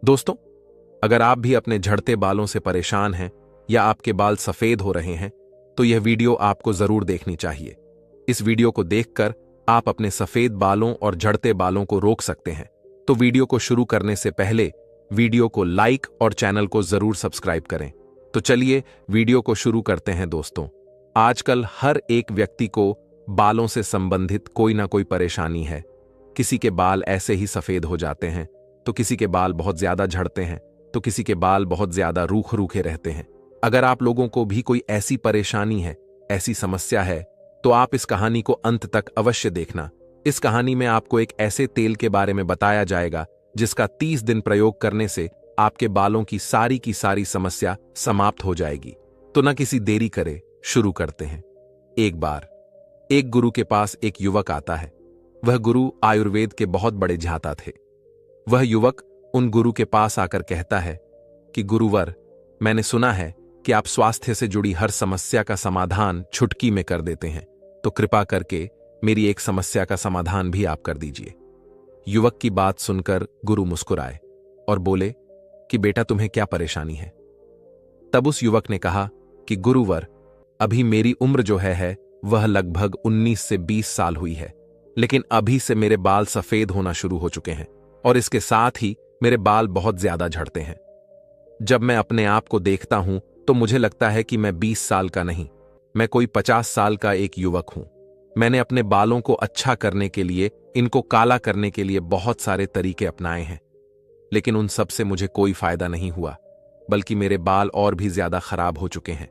दोस्तों, अगर आप भी अपने झड़ते बालों से परेशान हैं या आपके बाल सफेद हो रहे हैं, तो यह वीडियो आपको जरूर देखनी चाहिए। इस वीडियो को देखकर आप अपने सफेद बालों और झड़ते बालों को रोक सकते हैं। तो वीडियो को शुरू करने से पहले वीडियो को लाइक और चैनल को जरूर सब्सक्राइब करें। तो चलिए वीडियो को शुरू करते हैं। दोस्तों, आजकल हर एक व्यक्ति को बालों से संबंधित कोई ना कोई परेशानी है। किसी के बाल ऐसे ही सफेद हो जाते हैं, तो किसी के बाल बहुत ज्यादा झड़ते हैं, तो किसी के बाल बहुत ज्यादा रूख रूखे रहते हैं। अगर आप लोगों को भी कोई ऐसी परेशानी है, ऐसी समस्या है, तो आप इस कहानी को अंत तक अवश्य देखना। इस कहानी में आपको एक ऐसे तेल के बारे में बताया जाएगा जिसका 30 दिन प्रयोग करने से आपके बालों की सारी समस्या समाप्त हो जाएगी। तो न किसी देरी करे, शुरू करते हैं। एक बार एक गुरु के पास एक युवक आता है। वह गुरु आयुर्वेद के बहुत बड़े झाता थे। वह युवक उन गुरु के पास आकर कहता है कि गुरुवर, मैंने सुना है कि आप स्वास्थ्य से जुड़ी हर समस्या का समाधान चुटकी में कर देते हैं, तो कृपा करके मेरी एक समस्या का समाधान भी आप कर दीजिए। युवक की बात सुनकर गुरु मुस्कुराए और बोले कि बेटा, तुम्हें क्या परेशानी है? तब उस युवक ने कहा कि गुरुवर, अभी मेरी उम्र जो है वह लगभग 19 से 20 साल हुई है, लेकिन अभी से मेरे बाल सफेद होना शुरू हो चुके हैं और इसके साथ ही मेरे बाल बहुत ज्यादा झड़ते हैं। जब मैं अपने आप को देखता हूं तो मुझे लगता है कि मैं 20 साल का नहीं, मैं कोई 50 साल का एक युवक हूं। मैंने अपने बालों को अच्छा करने के लिए, इनको काला करने के लिए बहुत सारे तरीके अपनाए हैं, लेकिन उन सब से मुझे कोई फायदा नहीं हुआ, बल्कि मेरे बाल और भी ज्यादा खराब हो चुके हैं।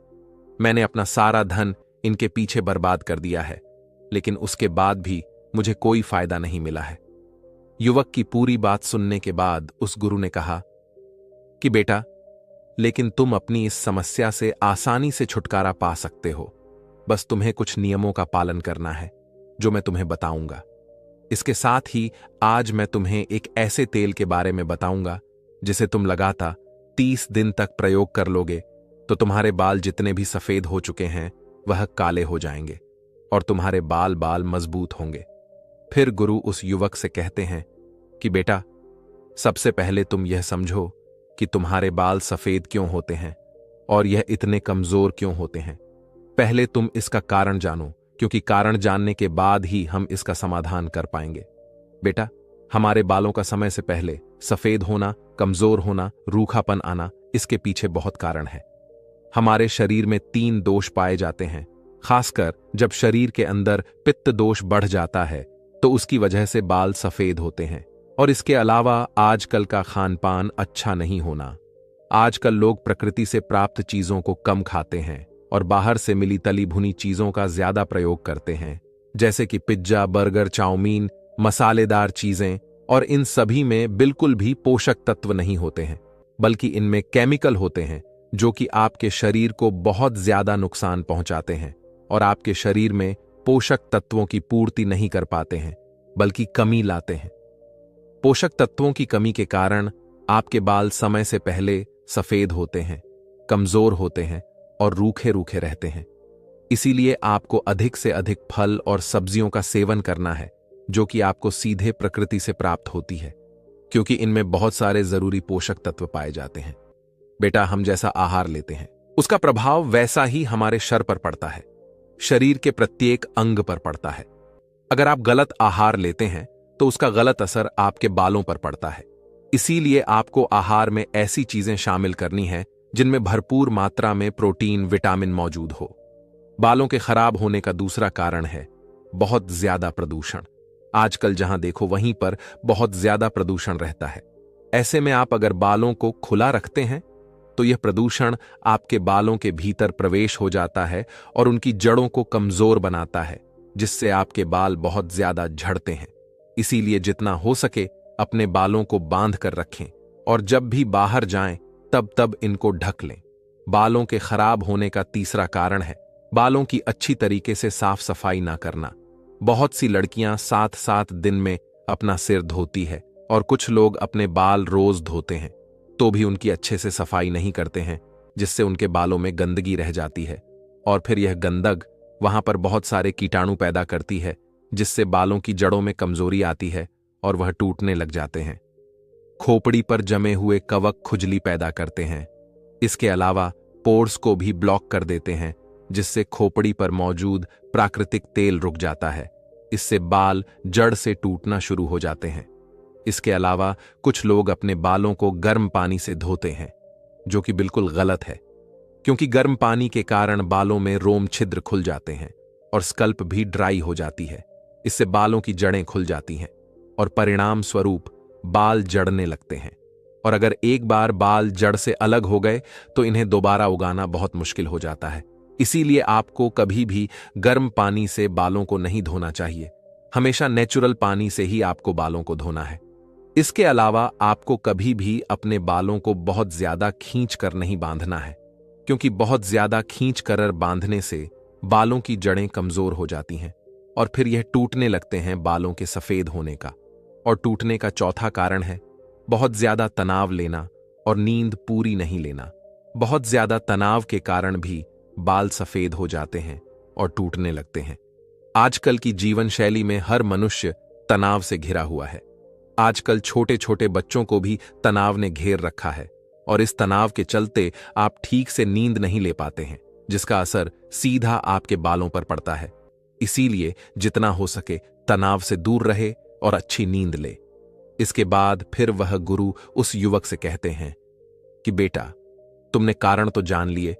मैंने अपना सारा धन इनके पीछे बर्बाद कर दिया है, लेकिन उसके बाद भी मुझे कोई फायदा नहीं मिला है। युवक की पूरी बात सुनने के बाद उस गुरु ने कहा कि बेटा, लेकिन तुम अपनी इस समस्या से आसानी से छुटकारा पा सकते हो। बस तुम्हें कुछ नियमों का पालन करना है, जो मैं तुम्हें बताऊंगा। इसके साथ ही आज मैं तुम्हें एक ऐसे तेल के बारे में बताऊंगा जिसे तुम लगातार 30 दिन तक प्रयोग कर लोगे तो तुम्हारे बाल जितने भी सफेद हो चुके हैं वह काले हो जाएंगे और तुम्हारे बाल मजबूत होंगे। फिर गुरु उस युवक से कहते हैं कि बेटा, सबसे पहले तुम यह समझो कि तुम्हारे बाल सफेद क्यों होते हैं और यह इतने कमजोर क्यों होते हैं। पहले तुम इसका कारण जानो, क्योंकि कारण जानने के बाद ही हम इसका समाधान कर पाएंगे। बेटा, हमारे बालों का समय से पहले सफेद होना, कमजोर होना, रूखापन आना, इसके पीछे बहुत कारण है। हमारे शरीर में 3 दोष पाए जाते हैं। खासकर जब शरीर के अंदर पित्त दोष बढ़ जाता है तो उसकी वजह से बाल सफेद होते हैं। और इसके अलावा आजकल का खान पान अच्छा नहीं होना। आजकल लोग प्रकृति से प्राप्त चीजों को कम खाते हैं और बाहर से मिली तली भुनी चीजों का ज्यादा प्रयोग करते हैं, जैसे कि पिज्जा, बर्गर, चाउमीन, मसालेदार चीजें। और इन सभी में बिल्कुल भी पोषक तत्व नहीं होते हैं, बल्कि इनमें केमिकल होते हैं जो कि आपके शरीर को बहुत ज्यादा नुकसान पहुंचाते हैं और आपके शरीर में पोषक तत्वों की पूर्ति नहीं कर पाते हैं, बल्कि कमी लाते हैं। पोषक तत्वों की कमी के कारण आपके बाल समय से पहले सफेद होते हैं, कमजोर होते हैं और रूखे रूखे रहते हैं। इसीलिए आपको अधिक से अधिक फल और सब्जियों का सेवन करना है, जो कि आपको सीधे प्रकृति से प्राप्त होती है, क्योंकि इनमें बहुत सारे जरूरी पोषक तत्व पाए जाते हैं। बेटा, हम जैसा आहार लेते हैं उसका प्रभाव वैसा ही हमारे शर पर पड़ता है, शरीर के प्रत्येक अंग पर पड़ता है। अगर आप गलत आहार लेते हैं तो उसका गलत असर आपके बालों पर पड़ता है। इसीलिए आपको आहार में ऐसी चीजें शामिल करनी है जिनमें भरपूर मात्रा में प्रोटीन, विटामिन मौजूद हो। बालों के खराब होने का दूसरा कारण है बहुत ज्यादा प्रदूषण। आजकल जहां देखो वहीं पर बहुत ज्यादा प्रदूषण रहता है। ऐसे में आप अगर बालों को खुला रखते हैं तो यह प्रदूषण आपके बालों के भीतर प्रवेश हो जाता है और उनकी जड़ों को कमजोर बनाता है, जिससे आपके बाल बहुत ज्यादा झड़ते हैं। इसीलिए जितना हो सके अपने बालों को बांध कर रखें और जब भी बाहर जाएं तब इनको ढक लें। बालों के खराब होने का तीसरा कारण है बालों की अच्छी तरीके से साफ सफाई ना करना। बहुत सी लड़कियां 7-7 दिन में अपना सिर धोती है और कुछ लोग अपने बाल रोज धोते हैं, तो भी उनकी अच्छे से सफाई नहीं करते हैं, जिससे उनके बालों में गंदगी रह जाती है और फिर यह गंदग वहां पर बहुत सारे कीटाणु पैदा करती है, जिससे बालों की जड़ों में कमजोरी आती है और वह टूटने लग जाते हैं। खोपड़ी पर जमे हुए कवक खुजली पैदा करते हैं। इसके अलावा पोर्स को भी ब्लॉक कर देते हैं, जिससे खोपड़ी पर मौजूद प्राकृतिक तेल रुक जाता है। इससे बाल जड़ से टूटना शुरू हो जाते हैं। इसके अलावा कुछ लोग अपने बालों को गर्म पानी से धोते हैं, जो कि बिल्कुल गलत है, क्योंकि गर्म पानी के कारण बालों में रोम छिद्र खुल जाते हैं और स्कल्प भी ड्राई हो जाती है। इससे बालों की जड़ें खुल जाती हैं और परिणाम स्वरूप बाल जड़ने लगते हैं। और अगर एक बार बाल जड़ से अलग हो गए तो इन्हें दोबारा उगाना बहुत मुश्किल हो जाता है। इसीलिए आपको कभी भी गर्म पानी से बालों को नहीं धोना चाहिए। हमेशा नेचुरल पानी से ही आपको बालों को धोना है। इसके अलावा आपको कभी भी अपने बालों को बहुत ज्यादा खींच कर नहीं बांधना है, क्योंकि बहुत ज्यादा खींच कर बांधने से बालों की जड़ें कमजोर हो जाती हैं और फिर यह टूटने लगते हैं बालों के सफेद होने का। और टूटने का चौथा कारण है बहुत ज्यादा तनाव लेना और नींद पूरी नहीं लेना। बहुत ज्यादा तनाव के कारण भी बाल सफेद हो जाते हैं और टूटने लगते हैं। आजकल की जीवन शैली में हर मनुष्य तनाव से घिरा हुआ है। आजकल छोटे छोटे बच्चों को भी तनाव ने घेर रखा है और इस तनाव के चलते आप ठीक से नींद नहीं ले पाते हैं, जिसका असर सीधा आपके बालों पर पड़ता है। इसीलिए जितना हो सके तनाव से दूर रहे और अच्छी नींद ले। इसके बाद फिर वह गुरु उस युवक से कहते हैं कि बेटा, तुमने कारण तो जान लिए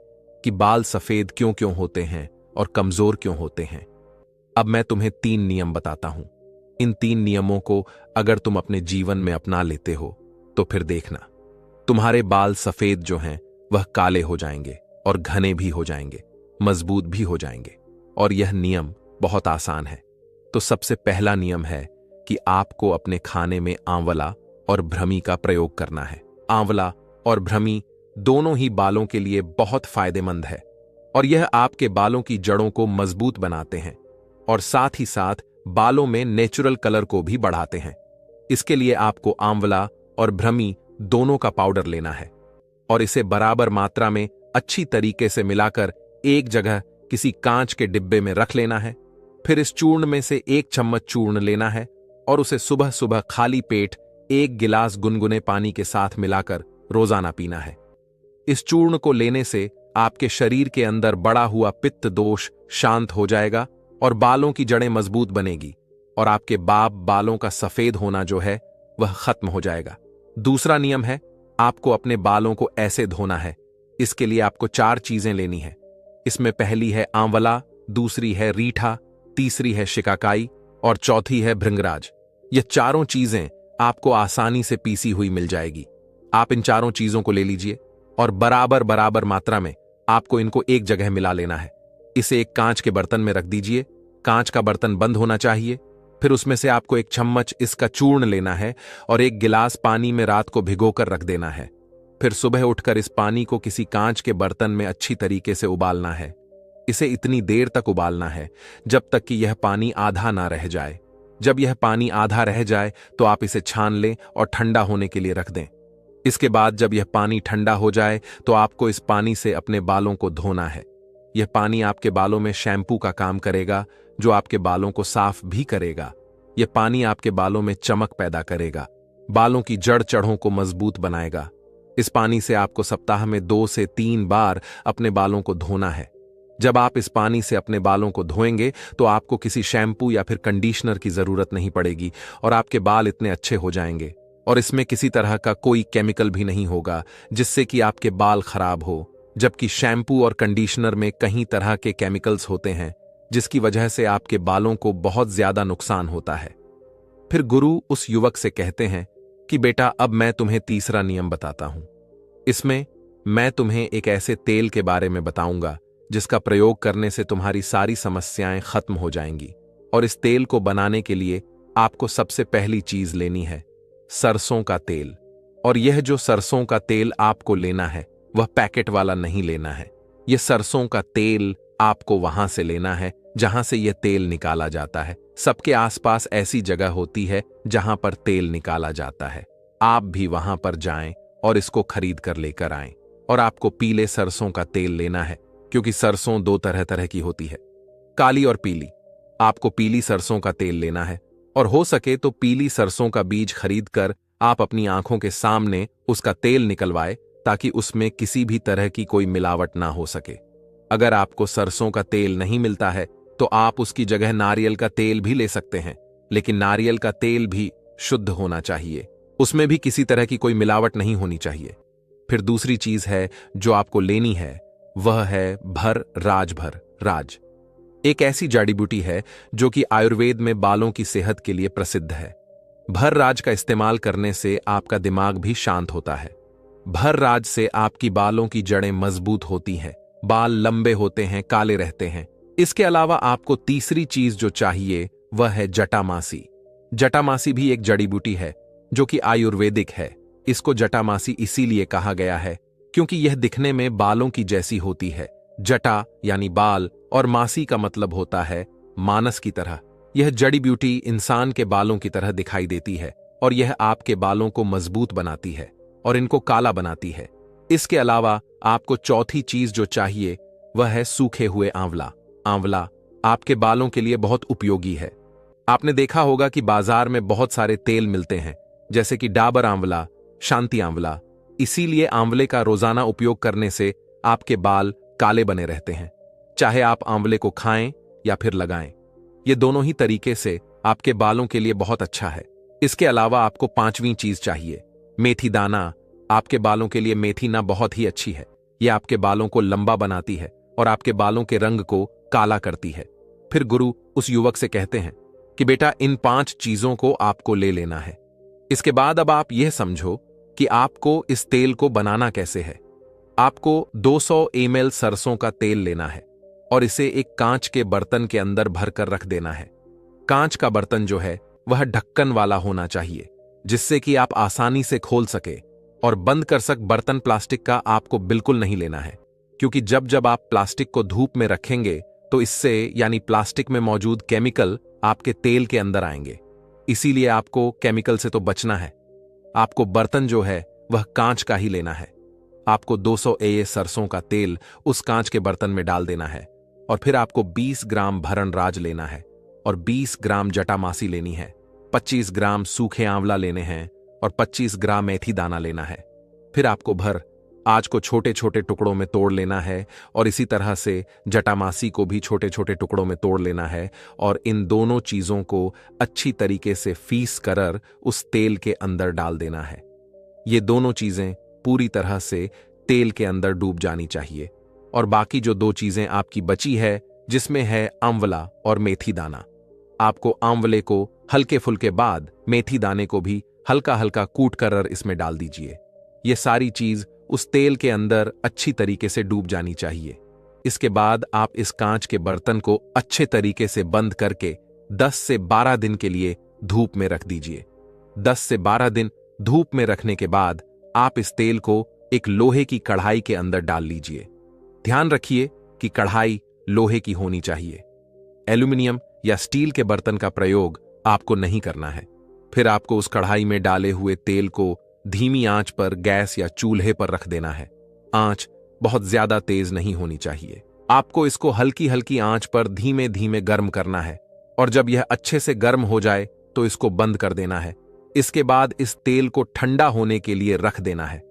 कि बाल सफेद क्यों क्यों होते हैं और कमजोर क्यों होते हैं। अब मैं तुम्हें 3 नियम बताता हूं। इन 3 नियमों को अगर तुम अपने जीवन में अपना लेते हो तो फिर देखना, तुम्हारे बाल सफेद जो हैं वह काले हो जाएंगे और घने भी हो जाएंगे, मजबूत भी हो जाएंगे। और यह नियम बहुत आसान है। तो सबसे पहला नियम है कि आपको अपने खाने में आंवला और भ्रमी का प्रयोग करना है। आंवला और भ्रमी दोनों ही बालों के लिए बहुत फायदेमंद है और यह आपके बालों की जड़ों को मजबूत बनाते हैं और साथ ही साथ बालों में नेचुरल कलर को भी बढ़ाते हैं। इसके लिए आपको आंवला और भ्रमी दोनों का पाउडर लेना है और इसे बराबर मात्रा में अच्छी तरीके से मिलाकर एक जगह किसी कांच के डिब्बे में रख लेना है। फिर इस चूर्ण में से 1 चम्मच चूर्ण लेना है और उसे सुबह सुबह खाली पेट 1 गिलास गुनगुने पानी के साथ मिलाकर रोजाना पीना है। इस चूर्ण को लेने से आपके शरीर के अंदर बड़ा हुआ पित्त दोष शांत हो जाएगा और बालों की जड़ें मजबूत बनेगी और आपके बालों का सफेद होना जो है वह खत्म हो जाएगा। दूसरा नियम है, आपको अपने बालों को ऐसे धोना है। इसके लिए आपको 4 चीजें लेनी है। इसमें पहली है आंवला, दूसरी है रीठा, तीसरी है शिकाकाई और चौथी है भृंगराज। ये चारों चीजें आपको आसानी से पीसी हुई मिल जाएगी। आप इन चारों चीजों को ले लीजिए और बराबर बराबर मात्रा में आपको इनको एक जगह मिला लेना है। इसे एक कांच के बर्तन में रख दीजिए। कांच का बर्तन बंद होना चाहिए। फिर उसमें से आपको 1 चम्मच इसका चूर्ण लेना है और 1 गिलास पानी में रात को भिगोकर रख देना है। फिर सुबह उठकर इस पानी को किसी कांच के बर्तन में अच्छी तरीके से उबालना है। इसे इतनी देर तक उबालना है जब तक कि यह पानी आधा ना रह जाए। जब यह पानी आधा रह जाए तो आप इसे छान लें और ठंडा होने के लिए रख दें। इसके बाद जब यह पानी ठंडा हो जाए तो आपको इस पानी से अपने बालों को धोना है। यह पानी आपके बालों में शैम्पू का काम करेगा, जो आपके बालों को साफ भी करेगा। यह पानी आपके बालों में चमक पैदा करेगा, बालों की जड़ जड़ों को मजबूत बनाएगा। इस पानी से आपको सप्ताह में 2 से 3 बार अपने बालों को धोना है। जब आप इस पानी से अपने बालों को धोएंगे तो आपको किसी शैम्पू या फिर कंडीशनर की जरूरत नहीं पड़ेगी और आपके बाल इतने अच्छे हो जाएंगे। और इसमें किसी तरह का कोई केमिकल भी नहीं होगा जिससे कि आपके बाल खराब हो, जबकि शैम्पू और कंडीशनर में कई तरह के केमिकल्स होते हैं जिसकी वजह से आपके बालों को बहुत ज्यादा नुकसान होता है। फिर गुरु उस युवक से कहते हैं कि बेटा, अब मैं तुम्हें तीसरा नियम बताता हूं। इसमें मैं तुम्हें एक ऐसे तेल के बारे में बताऊंगा जिसका प्रयोग करने से तुम्हारी सारी समस्याएं खत्म हो जाएंगी। और इस तेल को बनाने के लिए आपको सबसे पहली चीज लेनी है सरसों का तेल। और यह जो सरसों का तेल आपको लेना है वह पैकेट वाला नहीं लेना है। यह सरसों का तेल आपको वहां से लेना है जहां से यह तेल निकाला जाता है। सबके आसपास ऐसी जगह होती है जहां पर तेल निकाला जाता है। आप भी वहां पर जाएं और इसको खरीद कर लेकर आएं। और आपको पीले सरसों का तेल लेना है, क्योंकि सरसों 2 तरह की होती है, काली और पीली। आपको पीली सरसों का तेल लेना है और हो सके तो पीली सरसों का बीज खरीद कर आप अपनी आंखों के सामने उसका तेल निकलवाए ताकि उसमें किसी भी तरह की कोई मिलावट ना हो सके। अगर आपको सरसों का तेल नहीं मिलता है तो आप उसकी जगह नारियल का तेल भी ले सकते हैं, लेकिन नारियल का तेल भी शुद्ध होना चाहिए, उसमें भी किसी तरह की कोई मिलावट नहीं होनी चाहिए। फिर दूसरी चीज है जो आपको लेनी है, वह है भर राजभर राज। एक ऐसी जड़ी बूटी है जो कि आयुर्वेद में बालों की सेहत के लिए प्रसिद्ध है। भर राज का इस्तेमाल करने से आपका दिमाग भी शांत होता है। भर राज से आपकी बालों की जड़ें मजबूत होती हैं, बाल लंबे होते हैं, काले रहते हैं। इसके अलावा आपको तीसरी चीज जो चाहिए वह है जटामासी। जटामासी भी एक जड़ी बूटी है जो कि आयुर्वेदिक है। इसको जटामासी इसीलिए कहा गया है क्योंकि यह दिखने में बालों की जैसी होती है। जटा यानी बाल और मासी का मतलब होता है मानस की तरह। यह जड़ी बूटी इंसान के बालों की तरह दिखाई देती है और यह आपके बालों को मजबूत बनाती है और इनको काला बनाती है। इसके अलावा आपको चौथी चीज जो चाहिए वह है सूखे हुए आंवला। आंवला आपके बालों के लिए बहुत उपयोगी है। आपने देखा होगा कि बाजार में बहुत सारे तेल मिलते हैं, जैसे कि डाबर आंवला, शांति आंवला। इसीलिए आंवले का रोजाना उपयोग करने से आपके बाल काले बने रहते हैं, चाहे आप आंवले को खाएं या फिर लगाएं। ये दोनों ही तरीके से आपके बालों के लिए बहुत अच्छा है। इसके अलावा आपको पांचवी चीज चाहिए, मेथी दाना। आपके बालों के लिए मेथी ना बहुत ही अच्छी है। यह आपके बालों को लंबा बनाती है और आपके बालों के रंग को काला करती है। फिर गुरु उस युवक से कहते हैं कि बेटा इन 5 चीजों को आपको ले लेना है। इसके बाद अब आप यह समझो कि आपको इस तेल को बनाना कैसे है। आपको 200 ml सरसों का तेल लेना है और इसे एक कांच के बर्तन के अंदर भरकर रख देना है। कांच का बर्तन जो है वह ढक्कन वाला होना चाहिए, जिससे कि आप आसानी से खोल सके और बंद कर सक। बर्तन प्लास्टिक का आपको बिल्कुल नहीं लेना है, क्योंकि जब जब आप प्लास्टिक को धूप में रखेंगे तो इससे यानी प्लास्टिक में मौजूद केमिकल आपके तेल के अंदर आएंगे। इसीलिए आपको केमिकल से तो बचना है। आपको बर्तन जो है वह कांच का ही लेना है। आपको 200 ml सरसों का तेल उस कांच के बर्तन में डाल देना है और फिर आपको 20 ग्राम भरण राज लेना है और 20 ग्राम जटामासी लेनी है, 25 ग्राम सूखे आंवला लेने हैं और 25 ग्राम मेथी दाना लेना है। फिर आपको भर आज को छोटे छोटे टुकड़ों में तोड़ लेना है और इसी तरह से जटामासी को भी छोटे छोटे टुकड़ों में तोड़ लेना है और इन दोनों चीजों को अच्छी तरीके से पीस कर उस तेल के अंदर डाल देना है। ये दोनों चीजें पूरी तरह से तेल के अंदर डूब जानी चाहिए और बाकी जो 2 चीजें आपकी बची है, जिसमें है आंवला और मेथी दाना, आपको आंवले को हल्के फुल्के बाद मेथी दाने को भी हल्का हल्का कूट कर इसमें डाल दीजिए। ये सारी चीज उस तेल के अंदर अच्छी तरीके से डूब जानी चाहिए। इसके बाद आप इस कांच के बर्तन को अच्छे तरीके से बंद करके 10 से 12 दिन के लिए धूप में रख दीजिए। 10 से 12 दिन धूप में रखने के बाद आप इस तेल को एक लोहे की कढ़ाई के अंदर डाल लीजिए। ध्यान रखिए कि कढ़ाई लोहे की होनी चाहिए। एल्यूमिनियम या स्टील के बर्तन का प्रयोग आपको नहीं करना है। फिर आपको उस कढ़ाई में डाले हुए तेल को धीमी आंच पर गैस या चूल्हे पर रख देना है। आंच बहुत ज्यादा तेज नहीं होनी चाहिए। आपको इसको हल्की हल्की आंच पर धीमे धीमे गर्म करना है और जब यह अच्छे से गर्म हो जाए तो इसको बंद कर देना है। इसके बाद इस तेल को ठंडा होने के लिए रख देना है।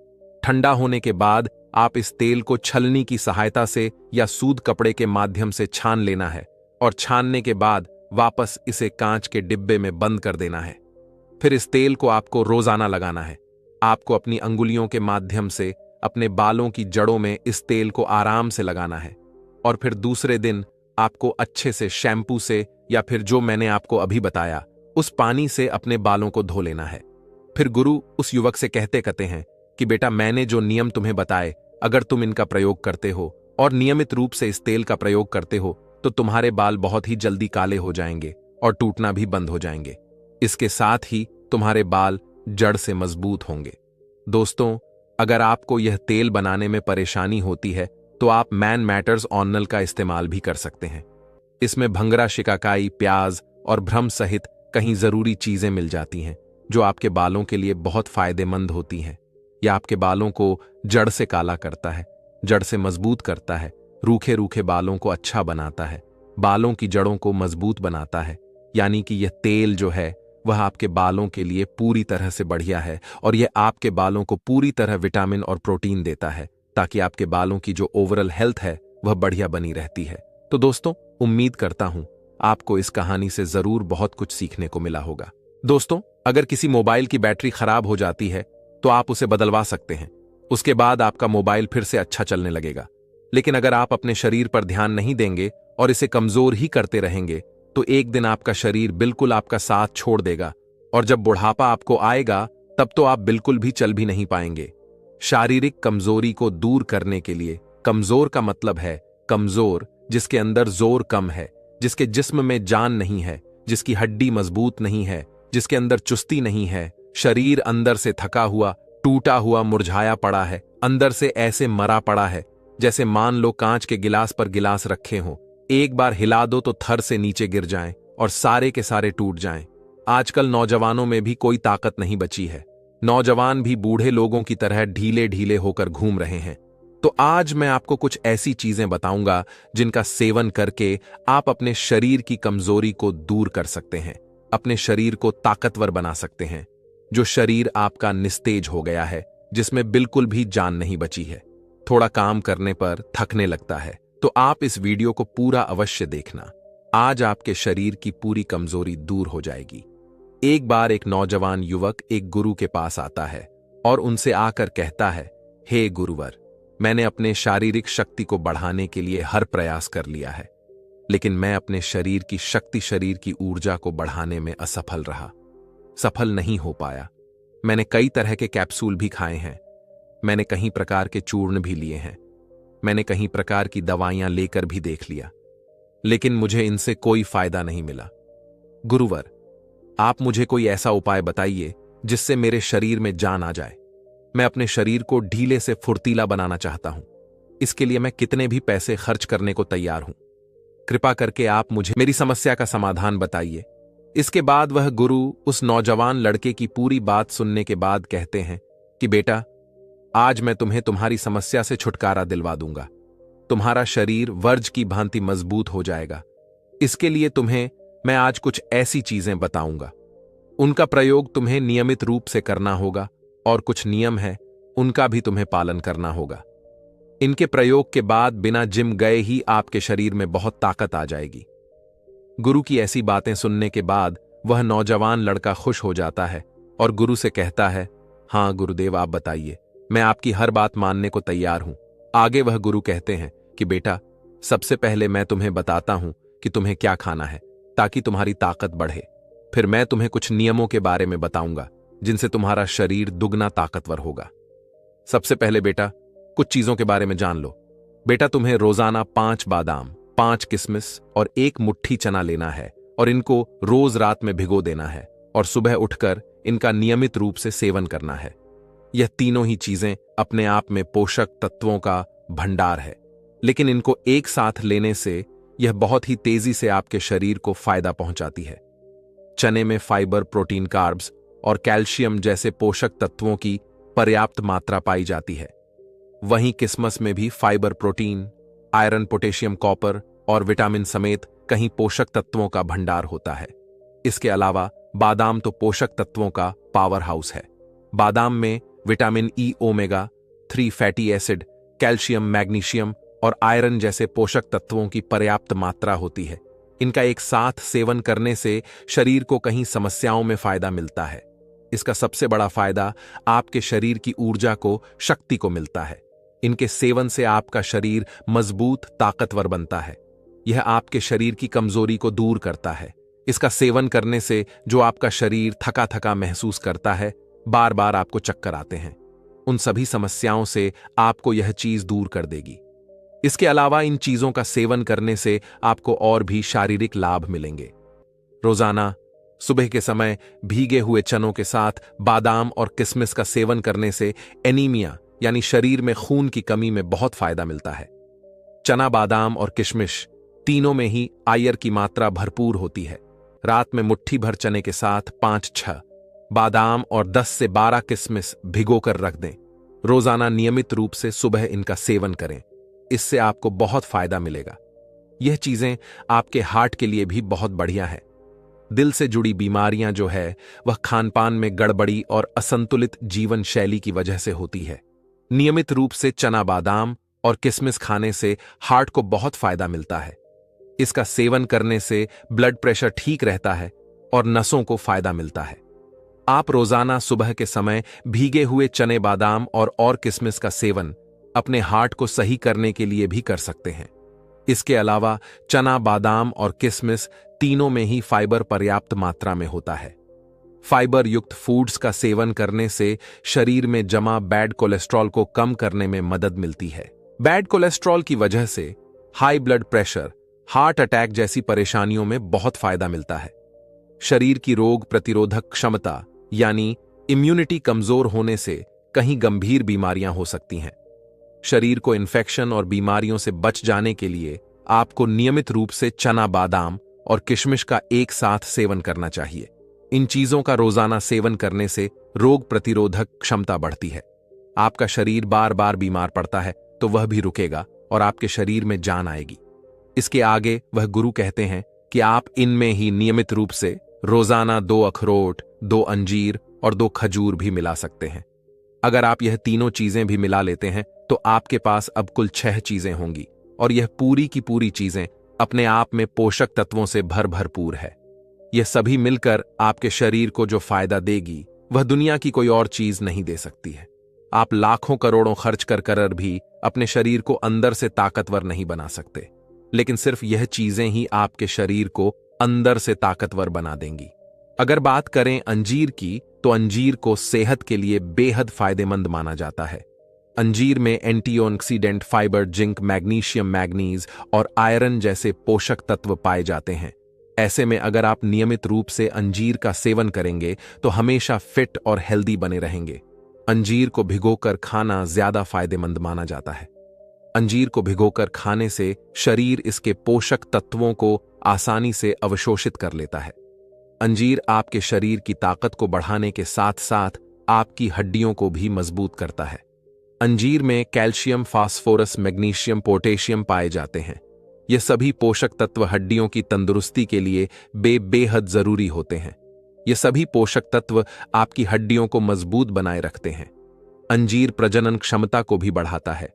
ठंडा होने के बाद आप इस तेल को छलनी की सहायता से या सूद कपड़े के माध्यम से छान लेना है और छानने के बाद वापस इसे कांच के डिब्बे में बंद कर देना है। फिर इस तेल को आपको रोजाना लगाना है। आपको अपनी अंगुलियों के माध्यम से अपने बालों की जड़ों में इस तेल को आराम से लगाना है और फिर दूसरे दिन आपको अच्छे से शैम्पू से या फिर जो मैंने आपको अभी बताया उस पानी से अपने बालों को धो लेना है। फिर गुरु उस युवक से कहते हैं कि बेटा मैंने जो नियम तुम्हें बताए, अगर तुम इनका प्रयोग करते हो और नियमित रूप से इस तेल का प्रयोग करते हो तो तुम्हारे बाल बहुत ही जल्दी काले हो जाएंगे और टूटना भी बंद हो जाएंगे। इसके साथ ही तुम्हारे बाल जड़ से मजबूत होंगे। दोस्तों, अगर आपको यह तेल बनाने में परेशानी होती है तो आप मैन मैटर्स ऑनल का इस्तेमाल भी कर सकते हैं। इसमें भंगरा शिकाकाई, प्याज और भ्रम सहित कहीं जरूरी चीजें मिल जाती हैं जो आपके बालों के लिए बहुत फायदेमंद होती हैं। यह आपके बालों को जड़ से काला करता है, जड़ से मजबूत करता है, रूखे रूखे बालों को अच्छा बनाता है, बालों की जड़ों को मजबूत बनाता है। यानी कि यह तेल जो है वह आपके बालों के लिए पूरी तरह से बढ़िया है और यह आपके बालों को पूरी तरह विटामिन और प्रोटीन देता है ताकि आपके बालों की जो ओवरऑल हेल्थ है वह बढ़िया बनी रहती है। तो दोस्तों, उम्मीद करता हूं आपको इस कहानी से जरूर बहुत कुछ सीखने को मिला होगा। दोस्तों, अगर किसी मोबाइल की बैटरी खराब हो जाती है तो आप उसे बदलवा सकते हैं। उसके बाद आपका मोबाइल फिर से अच्छा चलने लगेगा। लेकिन अगर आप अपने शरीर पर ध्यान नहीं देंगे और इसे कमजोर ही करते रहेंगे तो एक दिन आपका शरीर बिल्कुल आपका साथ छोड़ देगा और जब बुढ़ापा आपको आएगा तब तो आप बिल्कुल भी चल भी नहीं पाएंगे। शारीरिक कमजोरी को दूर करने के लिए, कमजोर का मतलब है कमजोर जिसके अंदर जोर कम है, जिसके जिस्म में जान नहीं है, जिसकी हड्डी मजबूत नहीं है, जिसके अंदर चुस्ती नहीं है, शरीर अंदर से थका हुआ, टूटा हुआ, मुरझाया पड़ा है, अंदर से ऐसे मरा पड़ा है जैसे मान लो कांच के गिलास पर गिलास रखे हों, एक बार हिला दो तो थर से नीचे गिर जाएं और सारे के सारे टूट जाएं। आजकल नौजवानों में भी कोई ताकत नहीं बची है। नौजवान भी बूढ़े लोगों की तरह ढीले ढीले होकर घूम रहे हैं। तो आज मैं आपको कुछ ऐसी चीजें बताऊंगा जिनका सेवन करके आप अपने शरीर की कमजोरी को दूर कर सकते हैं, अपने शरीर को ताकतवर बना सकते हैं। जो शरीर आपका निस्तेज हो गया है, जिसमें बिल्कुल भी जान नहीं बची है, थोड़ा काम करने पर थकने लगता है, तो आप इस वीडियो को पूरा अवश्य देखना। आज आपके शरीर की पूरी कमजोरी दूर हो जाएगी। एक बार एक नौजवान युवक एक गुरु के पास आता है और उनसे आकर कहता है, हे गुरुवर, मैंने अपने शारीरिक शक्ति को बढ़ाने के लिए हर प्रयास कर लिया है, लेकिन मैं अपने शरीर की शक्ति, शरीर की ऊर्जा को बढ़ाने में असफल रहा, सफल नहीं हो पाया। मैंने कई तरह के कैप्सूल भी खाए हैं, मैंने कई प्रकार के चूर्ण भी लिए हैं, मैंने कई प्रकार की दवाइयां लेकर भी देख लिया, लेकिन मुझे इनसे कोई फायदा नहीं मिला। गुरुवर, आप मुझे कोई ऐसा उपाय बताइए जिससे मेरे शरीर में जान आ जाए। मैं अपने शरीर को ढीले से फुर्तीला बनाना चाहता हूं। इसके लिए मैं कितने भी पैसे खर्च करने को तैयार हूं। कृपा करके आप मुझे मेरी समस्या का समाधान बताइए। इसके बाद वह गुरु उस नौजवान लड़के की पूरी बात सुनने के बाद कहते हैं कि बेटा, आज मैं तुम्हें तुम्हारी समस्या से छुटकारा दिलवा दूंगा। तुम्हारा शरीर वर्ज की भांति मजबूत हो जाएगा। इसके लिए तुम्हें मैं आज कुछ ऐसी चीजें बताऊंगा। उनका प्रयोग तुम्हें नियमित रूप से करना होगा और कुछ नियम है, उनका भी तुम्हें पालन करना होगा। इनके प्रयोग के बाद बिना जिम गए ही आपके शरीर में बहुत ताकत आ जाएगी। गुरु की ऐसी बातें सुनने के बाद वह नौजवान लड़का खुश हो जाता है और गुरु से कहता है, हाँ गुरुदेव, आप बताइए, मैं आपकी हर बात मानने को तैयार हूं। आगे वह गुरु कहते हैं कि बेटा, सबसे पहले मैं तुम्हें बताता हूं कि तुम्हें क्या खाना है ताकि तुम्हारी ताकत बढ़े। फिर मैं तुम्हें कुछ नियमों के बारे में बताऊंगा जिनसे तुम्हारा शरीर दुगना ताकतवर होगा। सबसे पहले बेटा, कुछ चीजों के बारे में जान लो। बेटा, तुम्हें रोजाना 5 बादाम, 5 किशमिश और 1 मुट्ठी चना लेना है और इनको रोज रात में भिगो देना है और सुबह उठकर इनका नियमित रूप से सेवन करना है। यह तीनों ही चीजें अपने आप में पोषक तत्वों का भंडार है, लेकिन इनको एक साथ लेने से यह बहुत ही तेजी से आपके शरीर को फायदा पहुंचाती है। चने में फाइबर, प्रोटीन, कार्ब्स और कैल्शियम जैसे पोषक तत्वों की पर्याप्त मात्रा पाई जाती है। वहीं किशमिश में भी fibre, protein, iron, potassium, copper और विटामिन समेत कई पोषक तत्वों का भंडार होता है। इसके अलावा बादाम तो पोषक तत्वों का पावर हाउस है। बादाम में vitamin E, omega 3 fatty acid, calcium, magnesium और आयरन जैसे पोषक तत्वों की पर्याप्त मात्रा होती है। इनका एक साथ सेवन करने से शरीर को कई समस्याओं में फायदा मिलता है। इसका सबसे बड़ा फायदा आपके शरीर की ऊर्जा को, शक्ति को मिलता है। इनके सेवन से आपका शरीर मजबूत, ताकतवर बनता है। यह आपके शरीर की कमजोरी को दूर करता है। इसका सेवन करने से जो आपका शरीर थका थका महसूस करता है, बार बार आपको चक्कर आते हैं, उन सभी समस्याओं से आपको यह चीज दूर कर देगी। इसके अलावा इन चीजों का सेवन करने से आपको और भी शारीरिक लाभ मिलेंगे। रोजाना सुबह के समय भीगे हुए चनों के साथ बादाम और किशमिश का सेवन करने से एनीमिया यानी शरीर में खून की कमी में बहुत फायदा मिलता है। चना, बादाम और किशमिश तीनों में ही आयरन की मात्रा भरपूर होती है। रात में मुट्ठी भर चने के साथ 5-6 बादाम और 10 से 12 किशमिश भिगोकर रख दें। रोजाना नियमित रूप से सुबह इनका सेवन करें। इससे आपको बहुत फायदा मिलेगा। यह चीजें आपके हार्ट के लिए भी बहुत बढ़िया है। दिल से जुड़ी बीमारियां जो है वह खानपान में गड़बड़ी और असंतुलित जीवन शैली की वजह से होती है। नियमित रूप से चना बादाम और किशमिश खाने से हार्ट को बहुत फायदा मिलता है। इसका सेवन करने से ब्लड प्रेशर ठीक रहता है और नसों को फायदा मिलता है। आप रोजाना सुबह के समय भीगे हुए चने बादाम और किशमिश का सेवन अपने हार्ट को सही करने के लिए भी कर सकते हैं। इसके अलावा चना बादाम और किशमिश तीनों में ही फाइबर पर्याप्त मात्रा में होता है। फाइबर युक्त फूड्स का सेवन करने से शरीर में जमा बैड कोलेस्ट्रॉल को कम करने में मदद मिलती है। बैड कोलेस्ट्रॉल की वजह से high blood pressure, heart attack जैसी परेशानियों में बहुत फायदा मिलता है। शरीर की रोग प्रतिरोधक क्षमता यानी इम्यूनिटी कमजोर होने से कहीं गंभीर बीमारियां हो सकती हैं। शरीर को इन्फेक्शन और बीमारियों से बच जाने के लिए आपको नियमित रूप से चना बादाम और किशमिश का एक साथ सेवन करना चाहिए। इन चीजों का रोजाना सेवन करने से रोग प्रतिरोधक क्षमता बढ़ती है। आपका शरीर बार बार बीमार पड़ता है तो वह भी रुकेगा और आपके शरीर में जान आएगी। इसके आगे वह गुरु कहते हैं कि आप इनमें ही नियमित रूप से रोजाना 2 अखरोट, 2 अंजीर और 2 खजूर भी मिला सकते हैं। अगर आप यह तीनों चीजें भी मिला लेते हैं तो आपके पास अब कुल 6 चीजें होंगी और यह पूरी की पूरी चीजें अपने आप में पोषक तत्वों से भरपूर है। यह सभी मिलकर आपके शरीर को जो फायदा देगी वह दुनिया की कोई और चीज नहीं दे सकती है। आप लाखों करोड़ों खर्च कर भी अपने शरीर को अंदर से ताकतवर नहीं बना सकते, लेकिन सिर्फ यह चीजें ही आपके शरीर को अंदर से ताकतवर बना देंगी। अगर बात करें अंजीर की तो अंजीर को सेहत के लिए बेहद फायदेमंद माना जाता है। अंजीर में antioxidant fibre, zinc, magnesium, manganese और आयरन जैसे पोषक तत्व पाए जाते हैं। ऐसे में अगर आप नियमित रूप से अंजीर का सेवन करेंगे तो हमेशा फिट और हेल्दी बने रहेंगे। अंजीर को भिगोकर खाना ज्यादा फायदेमंद माना जाता है। अंजीर को भिगोकर खाने से शरीर इसके पोषक तत्वों को आसानी से अवशोषित कर लेता है। अंजीर आपके शरीर की ताकत को बढ़ाने के साथ साथ आपकी हड्डियों को भी मजबूत करता है। अंजीर में कैल्शियम, फास्फोरस, मैग्नीशियम, पोटेशियम पाए जाते हैं। ये सभी पोषक तत्व हड्डियों की तंदुरुस्ती के लिए बेहद जरूरी होते हैं। ये सभी पोषक तत्व आपकी हड्डियों को मजबूत बनाए रखते हैं। अंजीर प्रजनन क्षमता को भी बढ़ाता है।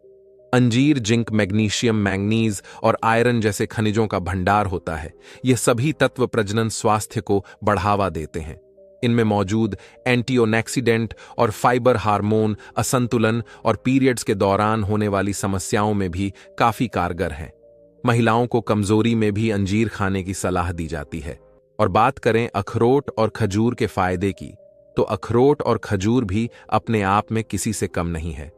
अंजीर जिंक, मैग्नीशियम, मैंगनीज और आयरन जैसे खनिजों का भंडार होता है। ये सभी तत्व प्रजनन स्वास्थ्य को बढ़ावा देते हैं। इनमें मौजूद एंटीऑक्सीडेंट और फाइबर हार्मोन असंतुलन और पीरियड्स के दौरान होने वाली समस्याओं में भी काफी कारगर हैं। महिलाओं को कमजोरी में भी अंजीर खाने की सलाह दी जाती है। और बात करें अखरोट और खजूर के फायदे की तो अखरोट और खजूर भी अपने आप में किसी से कम नहीं है।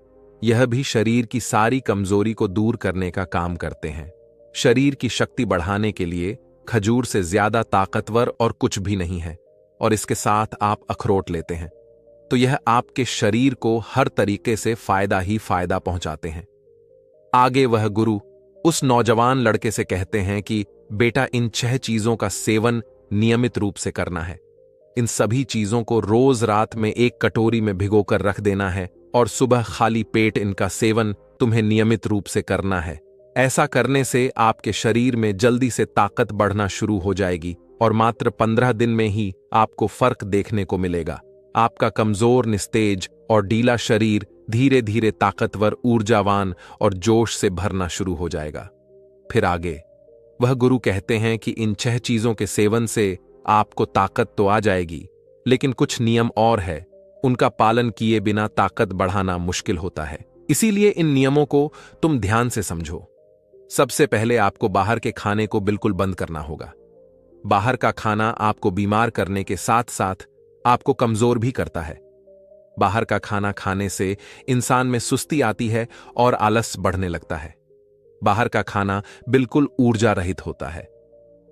यह भी शरीर की सारी कमजोरी को दूर करने का काम करते हैं। शरीर की शक्ति बढ़ाने के लिए खजूर से ज्यादा ताकतवर और कुछ भी नहीं है। और इसके साथ आप अखरोट लेते हैं तो यह आपके शरीर को हर तरीके से फायदा ही फायदा पहुंचाते हैं। आगे वह गुरु उस नौजवान लड़के से कहते हैं कि बेटा, इन 6 चीजों का सेवन नियमित रूप से करना है। इन सभी चीजों को रोज रात में एक कटोरी में भिगोकर रख देना है और सुबह खाली पेट इनका सेवन तुम्हें नियमित रूप से करना है। ऐसा करने से आपके शरीर में जल्दी से ताकत बढ़ना शुरू हो जाएगी और मात्र 15 दिन में ही आपको फर्क देखने को मिलेगा। आपका कमजोर, निस्तेज और ढीला शरीर धीरे धीरे ताकतवर, ऊर्जावान और जोश से भरना शुरू हो जाएगा। फिर आगे वह गुरु कहते हैं कि इन 6 चीजों के सेवन से आपको ताकत तो आ जाएगी, लेकिन कुछ नियम और है। उनका पालन किए बिना ताकत बढ़ाना मुश्किल होता है। इसीलिए इन नियमों को तुम ध्यान से समझो। सबसे पहले आपको बाहर के खाने को बिल्कुल बंद करना होगा। बाहर का खाना आपको बीमार करने के साथ साथ आपको कमजोर भी करता है। बाहर का खाना खाने से इंसान में सुस्ती आती है और आलस बढ़ने लगता है। बाहर का खाना बिल्कुल ऊर्जा रहित होता है।